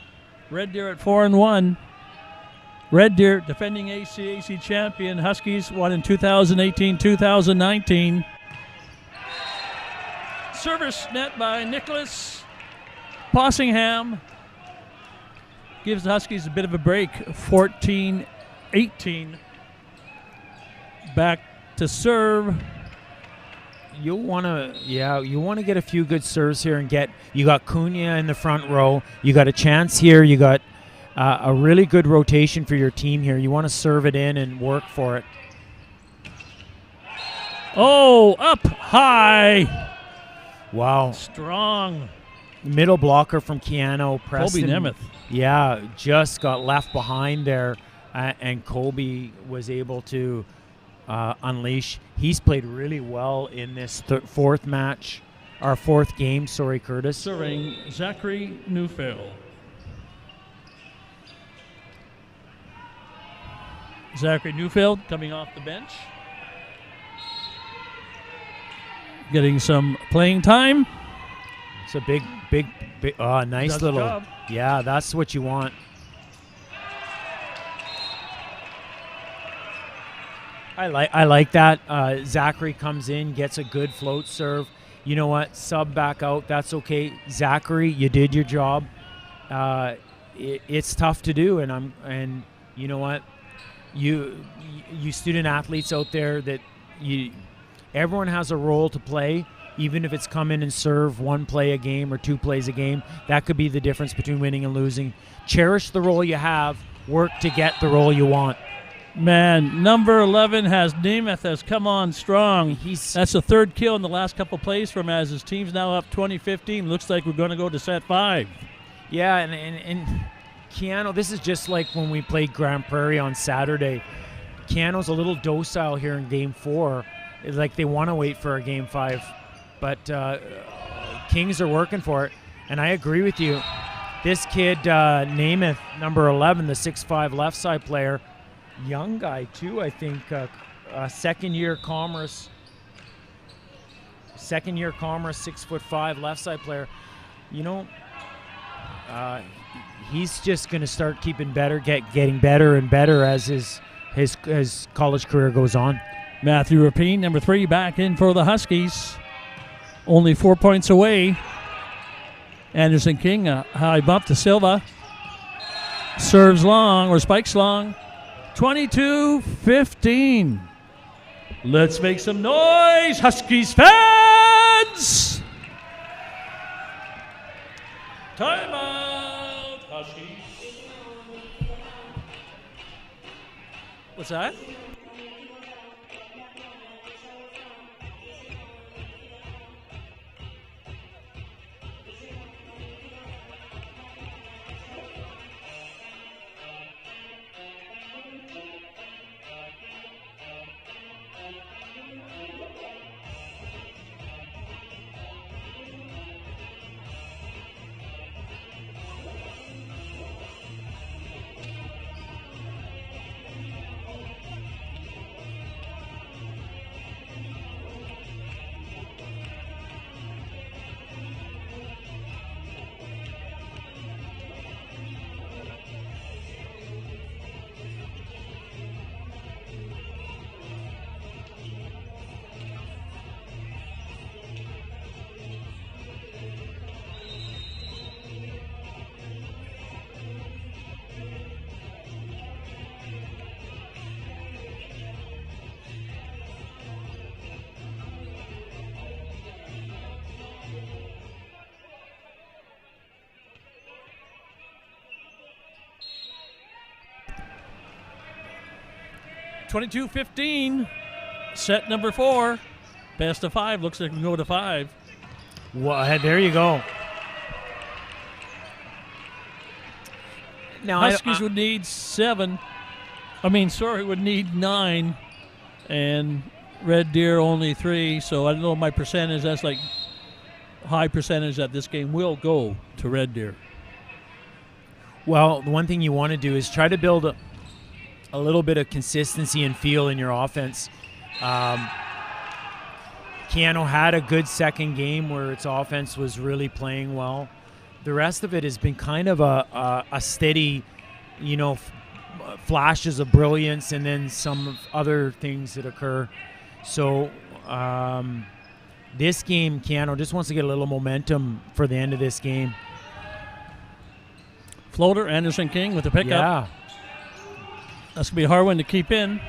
Red Deer at 4-1. Red Deer defending ACAC champion. Huskies won in 2018-2019. Service net by Nicholas. Possingham gives the Huskies a bit of a break, 14-18. Back to serve. You want to get a few good serves here and you got Cunha in the front row. You got a chance here. You got a really good rotation for your team here. You want to serve it in and work for it. Oh, up high. Wow. Strong. Middle blocker from Keyano. Preston. Kobe Nemeth. Yeah, just got left behind there, and Kobe was able to unleash. He's played really well in this fourth game. Sorry, Curtis. Serving Zachary Neufeld. Zachary Neufeld coming off the bench. Getting some playing time. It's a big, nice Does little. the job. Yeah, that's what you want. I like that. Zachary comes in, gets a good float serve. You know what? Sub back out. That's okay. Zachary, you did your job. It's tough to do, and you know what? You student athletes out there everyone has a role to play. Even if it's come in and serve one play a game or two plays a game, that could be the difference between winning and losing. Cherish the role you have. Work to get the role you want. Man, number 11 Nemeth has come on strong. That's the third kill in the last couple plays from as his team's now up 20-15. Looks like we're going to go to set 5. Yeah, and Keyano, this is just like when we played Grand Prairie on Saturday. Keano's a little docile here in Game 4. It's like they want to wait for a Game 5. But Kings are working for it. And I agree with you. This kid, Nemeth, number 11, the 6'5" left side player, young guy too, I think, second-year Commerce, 6'5" left side player. You know, he's just going to start keeping better, getting better and better as his college career goes on. Matthew Rapine, number 3, back in for the Huskies. Only 4 points away. Anderson King, a high bump to Silva. Serves long, or spikes long. 22-15. Let's make some noise, Huskies fans! Timeout, Huskies. What's that? $22-15, set number 4, best of 5. Looks like we can go to 5. Well, there you go. Now Huskies would need 7. Would need 9, and Red Deer only 3. So I don't know my percentage. That's like high percentage that this game will go to Red Deer. Well, the one thing you want to do is try to build a little bit of consistency and feel in your offense. Keyano had a good second game where its offense was really playing well. The rest of it has been kind of a steady, flashes of brilliance and then some other things that occur. So this game, Keyano just wants to get a little momentum for the end of this game. Floater, Anderson King with the pickup. Yeah. That's going to be a hard one to keep in.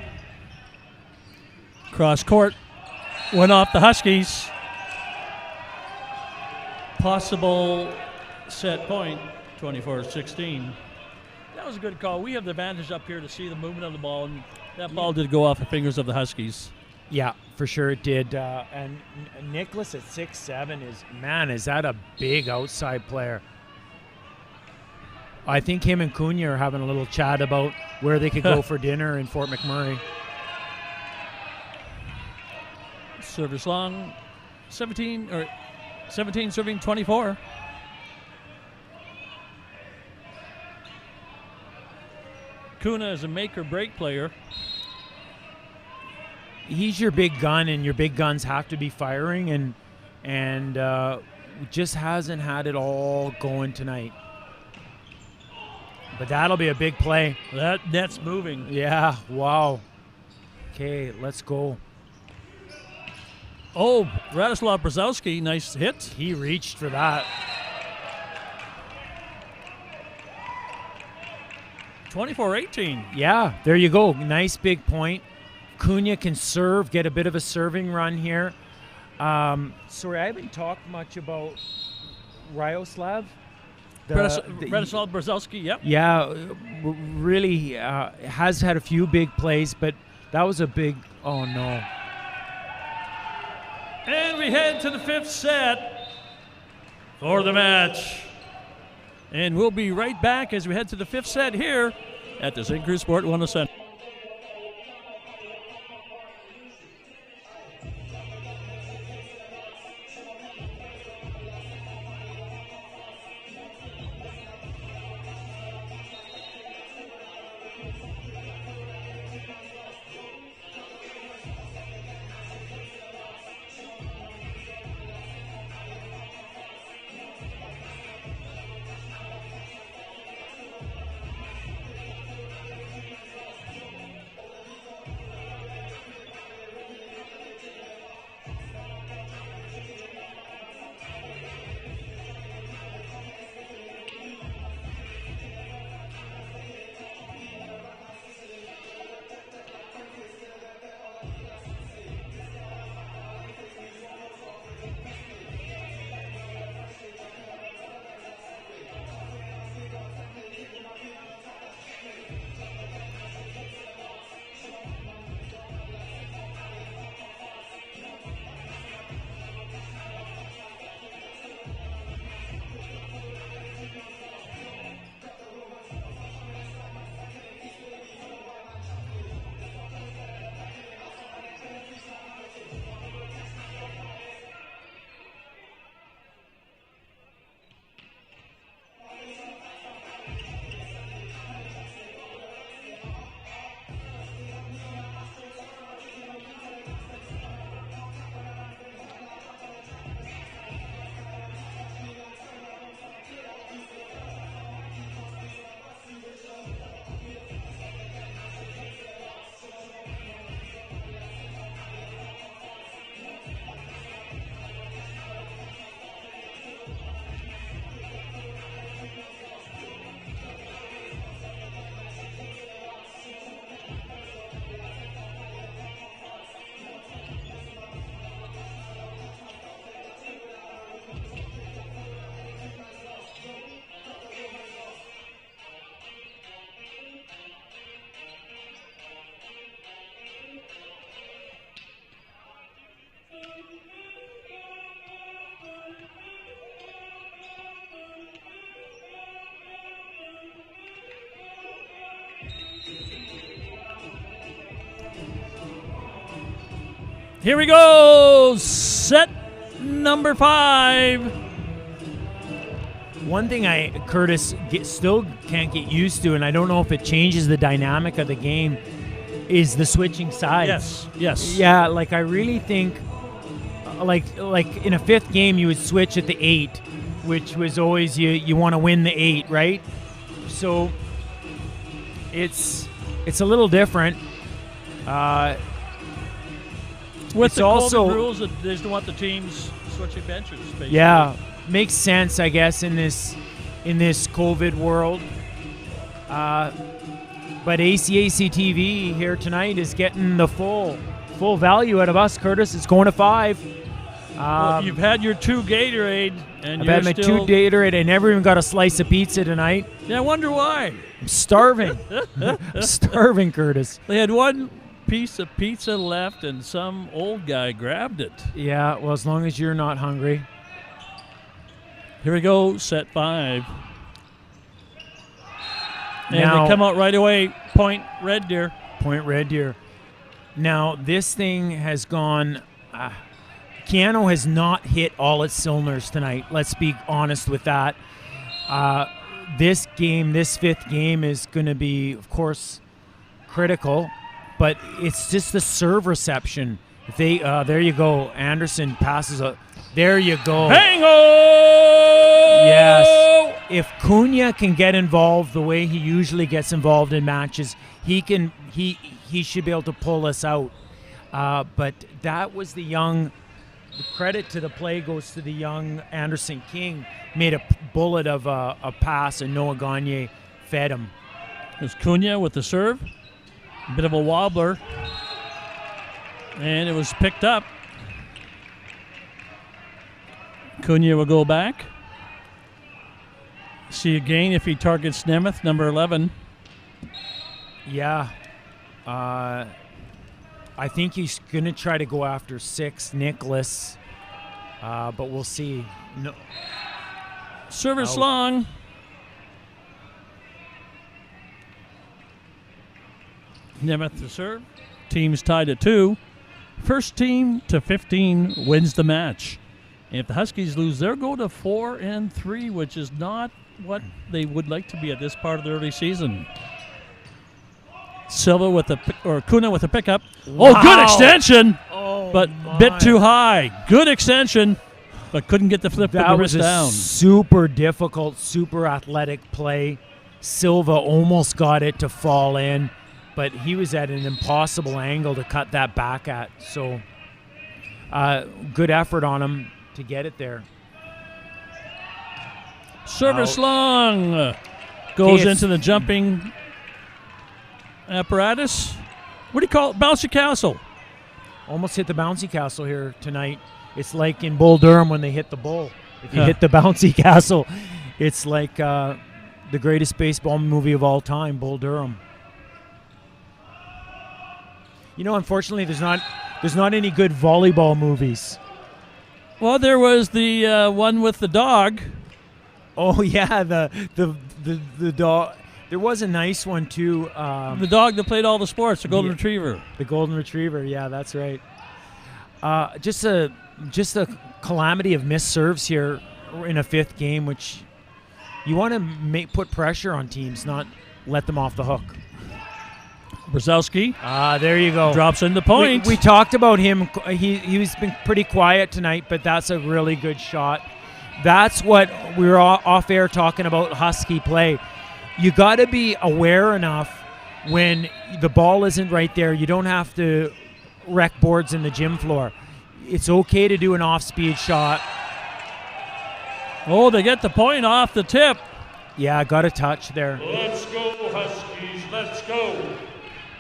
Cross court. Went off the Huskies. Possible set point, 24-16. That was a good call. We have the advantage up here to see the movement of the ball, and that ball did go off the fingers of the Huskies. Yeah, for sure it did. And Nicholas at 6'7" is that a big outside player. I think him and Cunha are having a little chat about where they could go for dinner in Fort McMurray. Service long, 17 serving 24. Kuna is a make or break player. He's your big gun, and your big guns have to be firing, and just hasn't had it all going tonight. But that'll be a big play. That net's moving. Yeah, wow. Okay, let's go. Oh, Radoslav Brzezowski, nice hit. He reached for that. 24-18. Yeah, there you go. Nice big point. Cunha can serve, get a bit of a serving run here. Sorry, I haven't talked much about Radoslav. Radoslav Brzezowski, yep. Yeah, really has had a few big plays, but that was a big, oh no. And we head to the fifth set for the match. And we'll be right back as we head to the fifth set here at the St. Croix Sport 107. Here we go, set number 5. One thing Curtis still can't get used to, and I don't know if it changes the dynamic of the game, is the switching sides. Yes. Yeah, like I really think, like in a fifth game, you would switch at the 8, which was always you want to win the 8, right? So it's a little different. With it's the also COVID rules, they just don't want the teams switching benches, basically. Yeah, makes sense, I guess, in this in this COVID world. But ACAC TV here tonight is getting the full value out of us, Curtis. It's going to 5. Well, you've had your 2 Gatorade, and I've you're had my still 2 Gatorade. I never even got a slice of pizza tonight. Yeah, I wonder why. I'm starving. I'm starving, Curtis. They had 1 piece of pizza left, and some old guy grabbed it. Yeah, well, as long as you're not hungry. Here we go, set 5. And Now, they come out right away, point Red Deer. Point Red Deer. Now, this thing has gone... Keyano has not hit all its cylinders tonight. Let's be honest with that. This 5th game, is going to be, of course, critical, but it's just the serve reception. If they, there you go. Anderson passes a. There you go. Hang-o! Yes. If Cunha can get involved the way he usually gets involved in matches, he should be able to pull us out. But that was the young. The credit to the play goes to the young Anderson King. Made a bullet of a pass, and Noah Gagne fed him. There's Cunha with the serve. A bit of a wobbler. And it was picked up. Cunha will go back. See again if he targets Nemeth, number 11. Yeah. I think he's going to try to go after 6, Nicholas. But we'll see. No. Service long. Nemeth to serve. Teams tied at 2. First team to 15 wins the match. And if the Huskies lose, they'll go to 4-3, which is not what they would like to be at this part of the early season. Silva with Cunha with a pickup. Wow. Oh, good extension, but my. bit too high. Good extension, but couldn't get the flip of the wrist down. Super difficult, super athletic play. Silva almost got it to fall in, but he was at an impossible angle to cut that back at. So good effort on him to get it there. Service long. Goes into the jumping apparatus. What do you call it? Bouncy castle. Almost hit the bouncy castle here tonight. It's like in Bull Durham when they hit the bull. If you hit the bouncy castle, it's like the greatest baseball movie of all time, Bull Durham. You know, unfortunately, there's not any good volleyball movies. Well, there was the one with the dog. Oh yeah, the dog. There was a nice one too. The dog that played all the sports, the golden retriever. The golden retriever. Yeah, that's right. Just a calamity of missed serves here in a 5th game, which you want to put pressure on teams, not let them off the hook. Brzezowski. There you go. Drops in the point. We talked about him. He's been pretty quiet tonight, but that's a really good shot. That's what we were off air talking about Husky play. You got to be aware enough when the ball isn't right there. You don't have to wreck boards in the gym floor. It's okay to do an off-speed shot. Oh, they get the point off the tip. Yeah, got a touch there. Let's go, Huskies, let's go.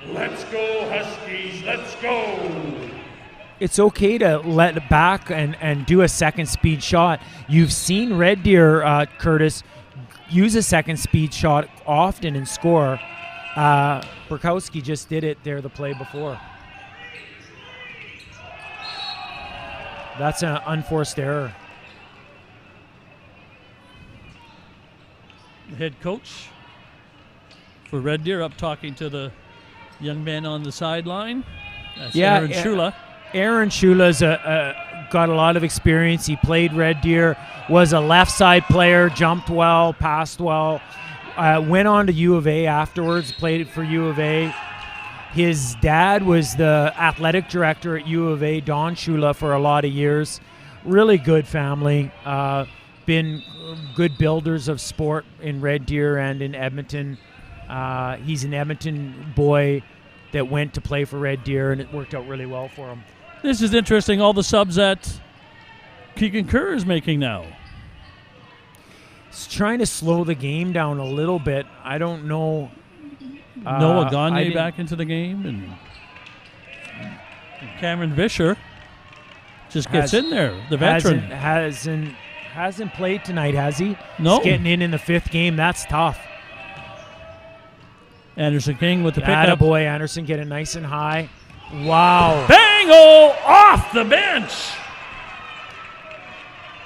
Let's go, Huskies, let's go. It's okay to let it back and do a second speed shot. You've seen Red Deer, Curtis, use a second speed shot often and score. Burkowski just did it there the play before. That's an unforced error. The head coach for Red Deer up talking to the young man on the sideline. That's Aaron Shula. Aaron Shula's got a lot of experience. He played Red Deer, was a left side player, jumped well, passed well, went on to U of A afterwards, played for U of A. His dad was the athletic director at U of A, Don Shula, for a lot of years. Really good family. Been good builders of sport in Red Deer and in Edmonton. He's an Edmonton boy that went to play for Red Deer, and it worked out really well for him. This is interesting, all the subs that Keegan Kerr is making now. He's trying to slow the game down a little bit. I don't know. Noah Gagne back into the game, and Cameron Vischer just gets in there. The veteran hasn't played tonight, has he? No. He's getting in the 5th game. That's tough. Anderson King with the pickup. Attaboy, Anderson getting nice and high. Wow. Bango off the bench.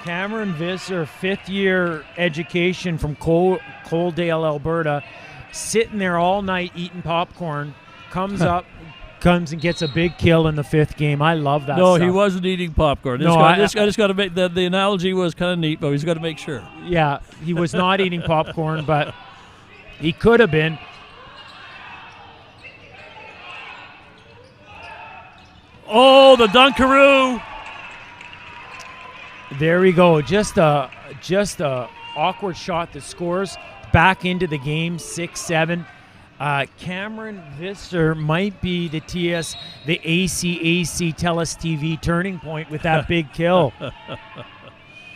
Cameron Visser, 5th-year education from Coaldale, Alberta, sitting there all night eating popcorn, comes and gets a big kill in the 5th game. I love that stuff. He wasn't eating popcorn. I just got to make the analogy was kind of neat, but he's got to make sure. Yeah, he was not eating popcorn, but he could have been. Oh, the Dunkaroo. There we go. Just a awkward shot that scores back into the game. 6-7. Cameron Visser might be the ACAC TELUS TV turning point with that big kill.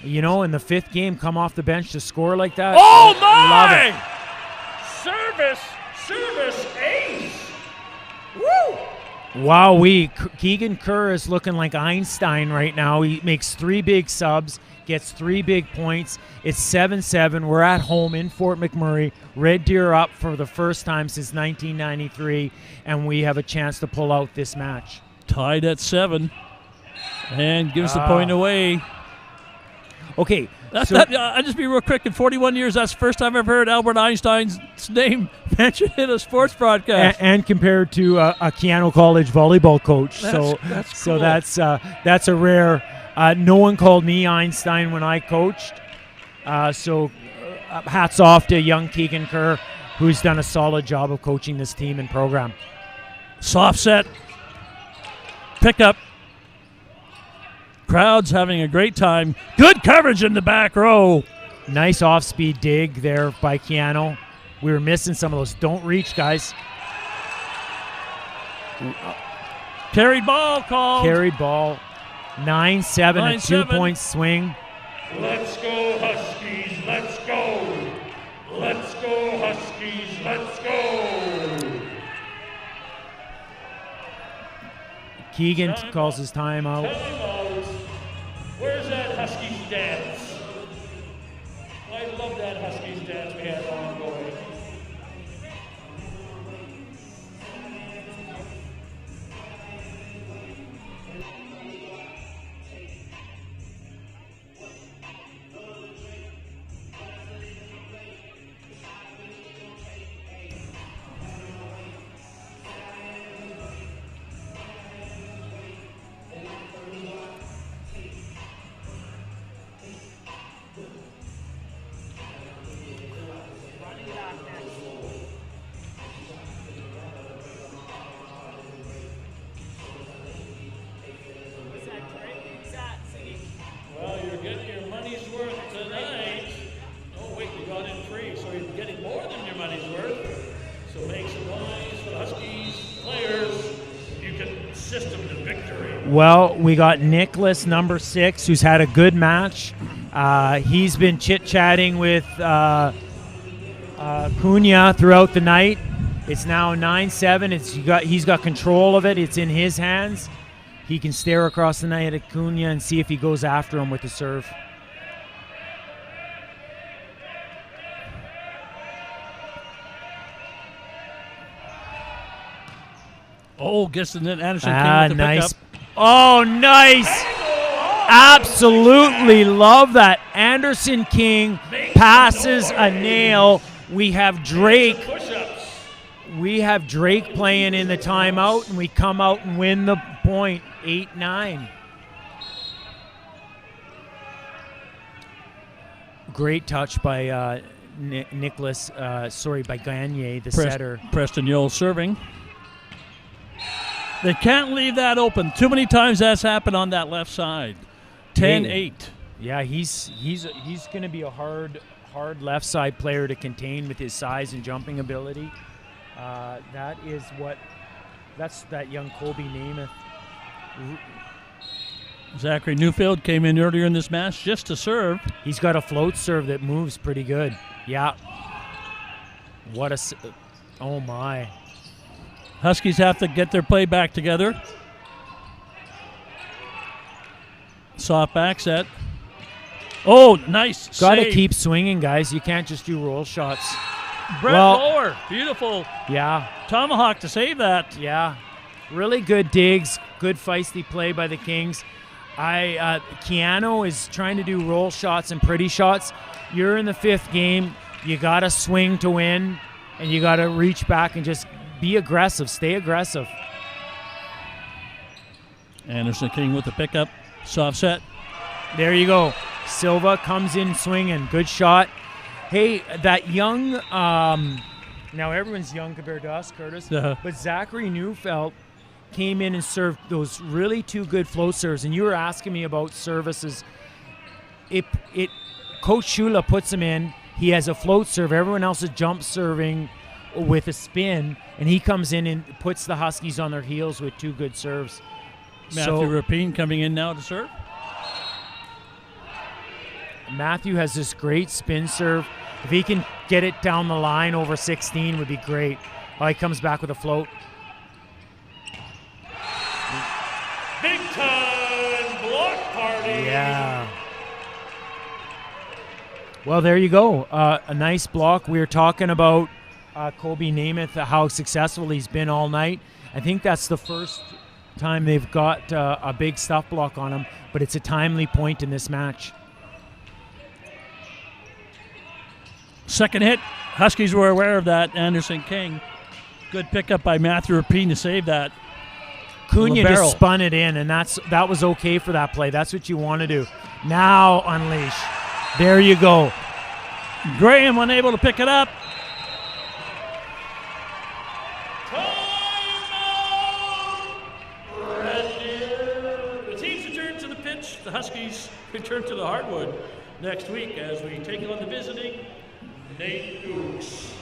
In the 5th game, come off the bench to score like that. Oh my! Love it. Service ace. Woo! Wow, Keegan Kerr is looking like Einstein right now. He makes 3 big subs, gets 3 big points. It's 7-7. We're at home in Fort McMurray. Red Deer up for the first time since 1993, and we have a chance to pull out this match. Tied at 7, and gives the point away. Okay. I'll just be real quick. In 41 years, that's the first time I've heard Albert Einstein's name mentioned in a sports broadcast. And compared to a Keyano College volleyball coach. That's cool. That's a rare. No one called me Einstein when I coached. Hats off to young Keegan Kerr, who's done a solid job of coaching this team and program. Soft set. Pickup. Crowd's having a great time. Good coverage in the back row. Nice off-speed dig there by Keyano. We were missing some of those. Don't reach, guys. Carried ball called. Carried ball. 9-7, a 2-point swing. Let's go Huskies, let's go. Let's go Huskies, let's go. Keegan calls his timeout. Where's that Huskies dance? I love that Huskies dance we had ongoing. Well, we got Nicholas, number 6, who's had a good match. He's been chit-chatting with Cunha throughout the night. It's now 9-7. He's got control of it. It's in his hands. He can stare across the night at Cunha and see if he goes after him with the serve. Oh, gets in it. Anderson King with the nice. pickup. Oh, nice. Absolutely love that. Anderson King passes a nail. We have Drake. We have Drake playing in the timeout, and we come out and win the point, 8-9. Great touch by Nicholas. By Gagne, the setter. Preston Yule serving. They can't leave that open. Too many times that's happened on that left side. 10-8. Yeah, he's going to be a hard left side player to contain with his size and jumping ability. That's that young Colby Namath. Zachary Newfield came in earlier in this match just to serve. He's got a float serve that moves pretty good. Yeah. Oh my. Huskies have to get their play back together. Soft back set. Oh, nice Got to save. keep swinging, guys. You can't just do roll shots. Brett Lower, beautiful Yeah. tomahawk to save that. Yeah. Really good digs. Good feisty play by the Kings. Keyano is trying to do roll shots and pretty shots. You're in the 5th game. You got to swing to win, and you got to reach back and just be aggressive. Stay aggressive. Anderson King with the pickup. Soft set. There you go. Silva comes in swinging. Good shot. Hey, that young, now everyone's young compared to us, Curtis, but Zachary Neufeld came in and served those really 2 good float serves. And you were asking me about services. Coach Shula puts him in. He has a float serve. Everyone else is jump serving with a spin, and he comes in and puts the Huskies on their heels with 2 good serves. Matthew Rapine coming in now to serve. Matthew has this great spin serve. If he can get it down the line over 16 would be great. Oh, he comes back with a float. Big time block party. Yeah. Well, there you go. A nice block. We were talking about Kobe Namath, how successful he's been all night. I think that's the first time they've got a big stuff block on him, but it's a timely point in this match. Second hit. Huskies were aware of that. Anderson King. Good pickup by Matthew Rapine to save that. Cunha just spun it in, and that was okay for that play. That's what you want to do. Now unleash. There you go. Graham unable to pick it up. The teams return to the pitch. The Huskies return to the hardwood next week as we take on the visiting Nate Dukes.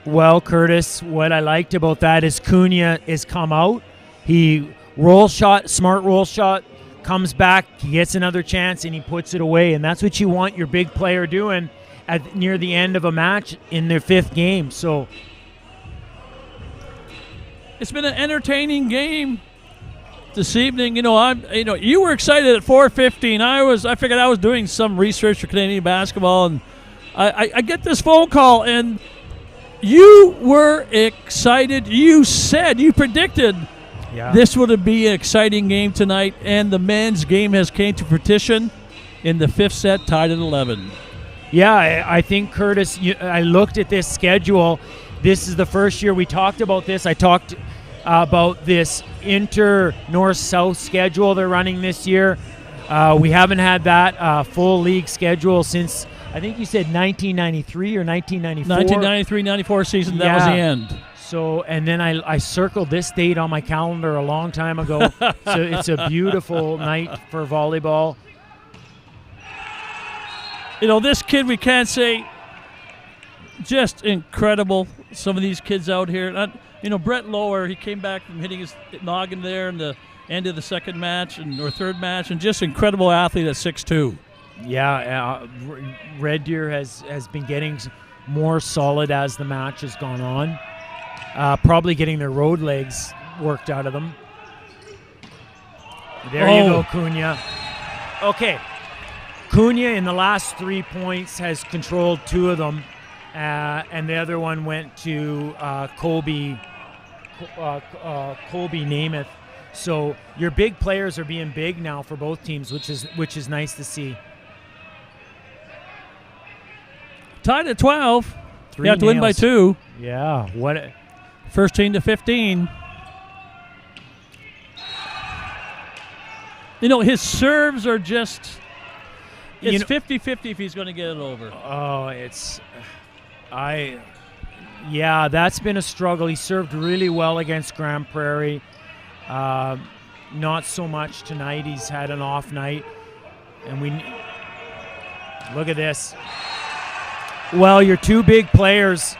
Well, Curtis, what I liked about that is Cunha is come out. He smart roll shot, comes back, he gets another chance, and he puts it away. And that's what you want your big player doing near the end of a match in their 5th game. So it's been an entertaining game this evening. You were excited at 4:15. I figured I was doing some research for Canadian basketball, and I get this phone call, and you were excited. You predicted this would be an exciting game tonight, and the men's game has came to fruition in the 5th set, tied at 11. Yeah, I think, Curtis, I looked at this schedule. This is the first year we talked about this. I talked about this north-south schedule they're running this year. We haven't had that full league schedule since, I think you said 1993 or 1994. 1993-94 season, that was the end. So, and then I circled this date on my calendar a long time ago. So it's a beautiful night for volleyball. This kid, we can't say, just incredible. Some of these kids out here. Brett Lower, he came back from hitting his noggin there in the end of the second match or third match, and just incredible athlete at 6'2". Yeah, Red Deer has been getting more solid as the match has gone on. Probably getting their road legs worked out of them. There you go, Cunha. Okay. Cunha in the last 3 points has controlled 2 of them, and the other one went to Colby Namath. So your big players are being big now for both teams, which is nice to see. Tied at 12. You have to nails. win by 2. Yeah. What? 13-15. His serves are just. It's 50-50 if he's going to get it over. Oh, that's been a struggle. He served really well against Grand Prairie. Not so much tonight. He's had an off night. And look at this. Well, your 2 big players,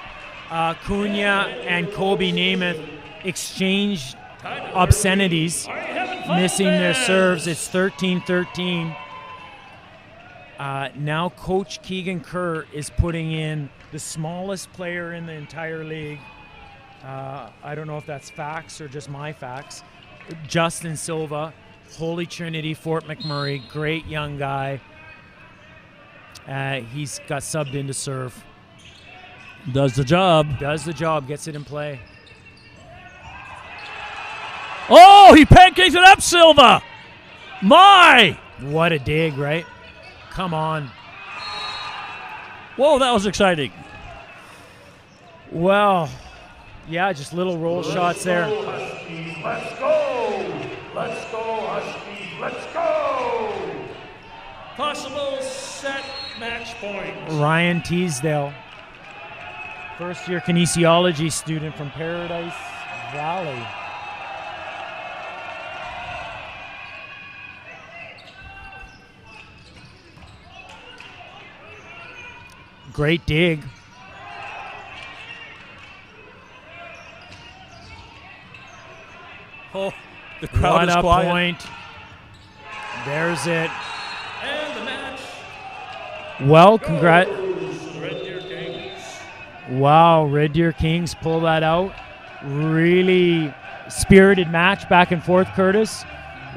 Cunha and Kobe Namath, exchanged obscenities. Are you having missing their serves. It's 13-13. Now Coach Keegan Kerr is putting in the smallest player in the entire league. I don't know if that's facts or just my facts. Justin Silva, Holy Trinity, Fort McMurray, great young guy. He's got subbed in to serve. Does the job. Does the job, gets it in play. Oh, he pancakes it up, Silva. My! What a dig, right? Come on. Whoa, that was exciting. Well, yeah, just little roll shots there. Huskies, let's go! Let's go, Huskies, let's go! Possible set match point. Ryan Teasdale, first-year kinesiology student from Paradise Valley. Great dig. Oh, the crowd What is a quiet. point. There's it. And the match. Well, Red Deer Kings. Wow, Red Deer Kings pull that out. Really spirited match back and forth, Curtis.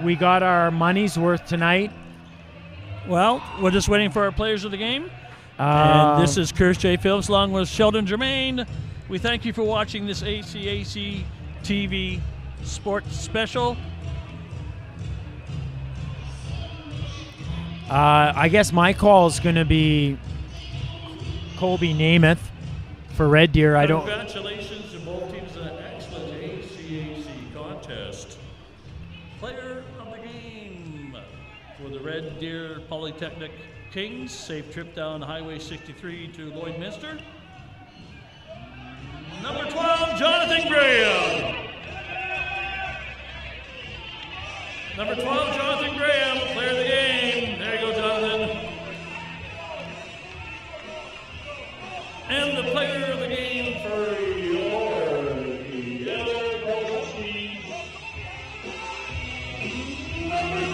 We got our money's worth tonight. Well, we're just waiting for our players of the game. And this is Curtis J. Phillips along with Sheldon Germain. We thank you for watching this ACAC TV sports special. I guess my call is going to be Colby Namath for Red Deer. Congratulations to both teams in an excellent ACAC contest. Player of the game for the Red Deer Polytechnic Kings. Safe trip down Highway 63 to Lloydminster. Number 12, Jonathan Graham. Number 12, Jonathan Graham, player of the game. There you go, Jonathan. And the player of the game for your Keyano Nov, number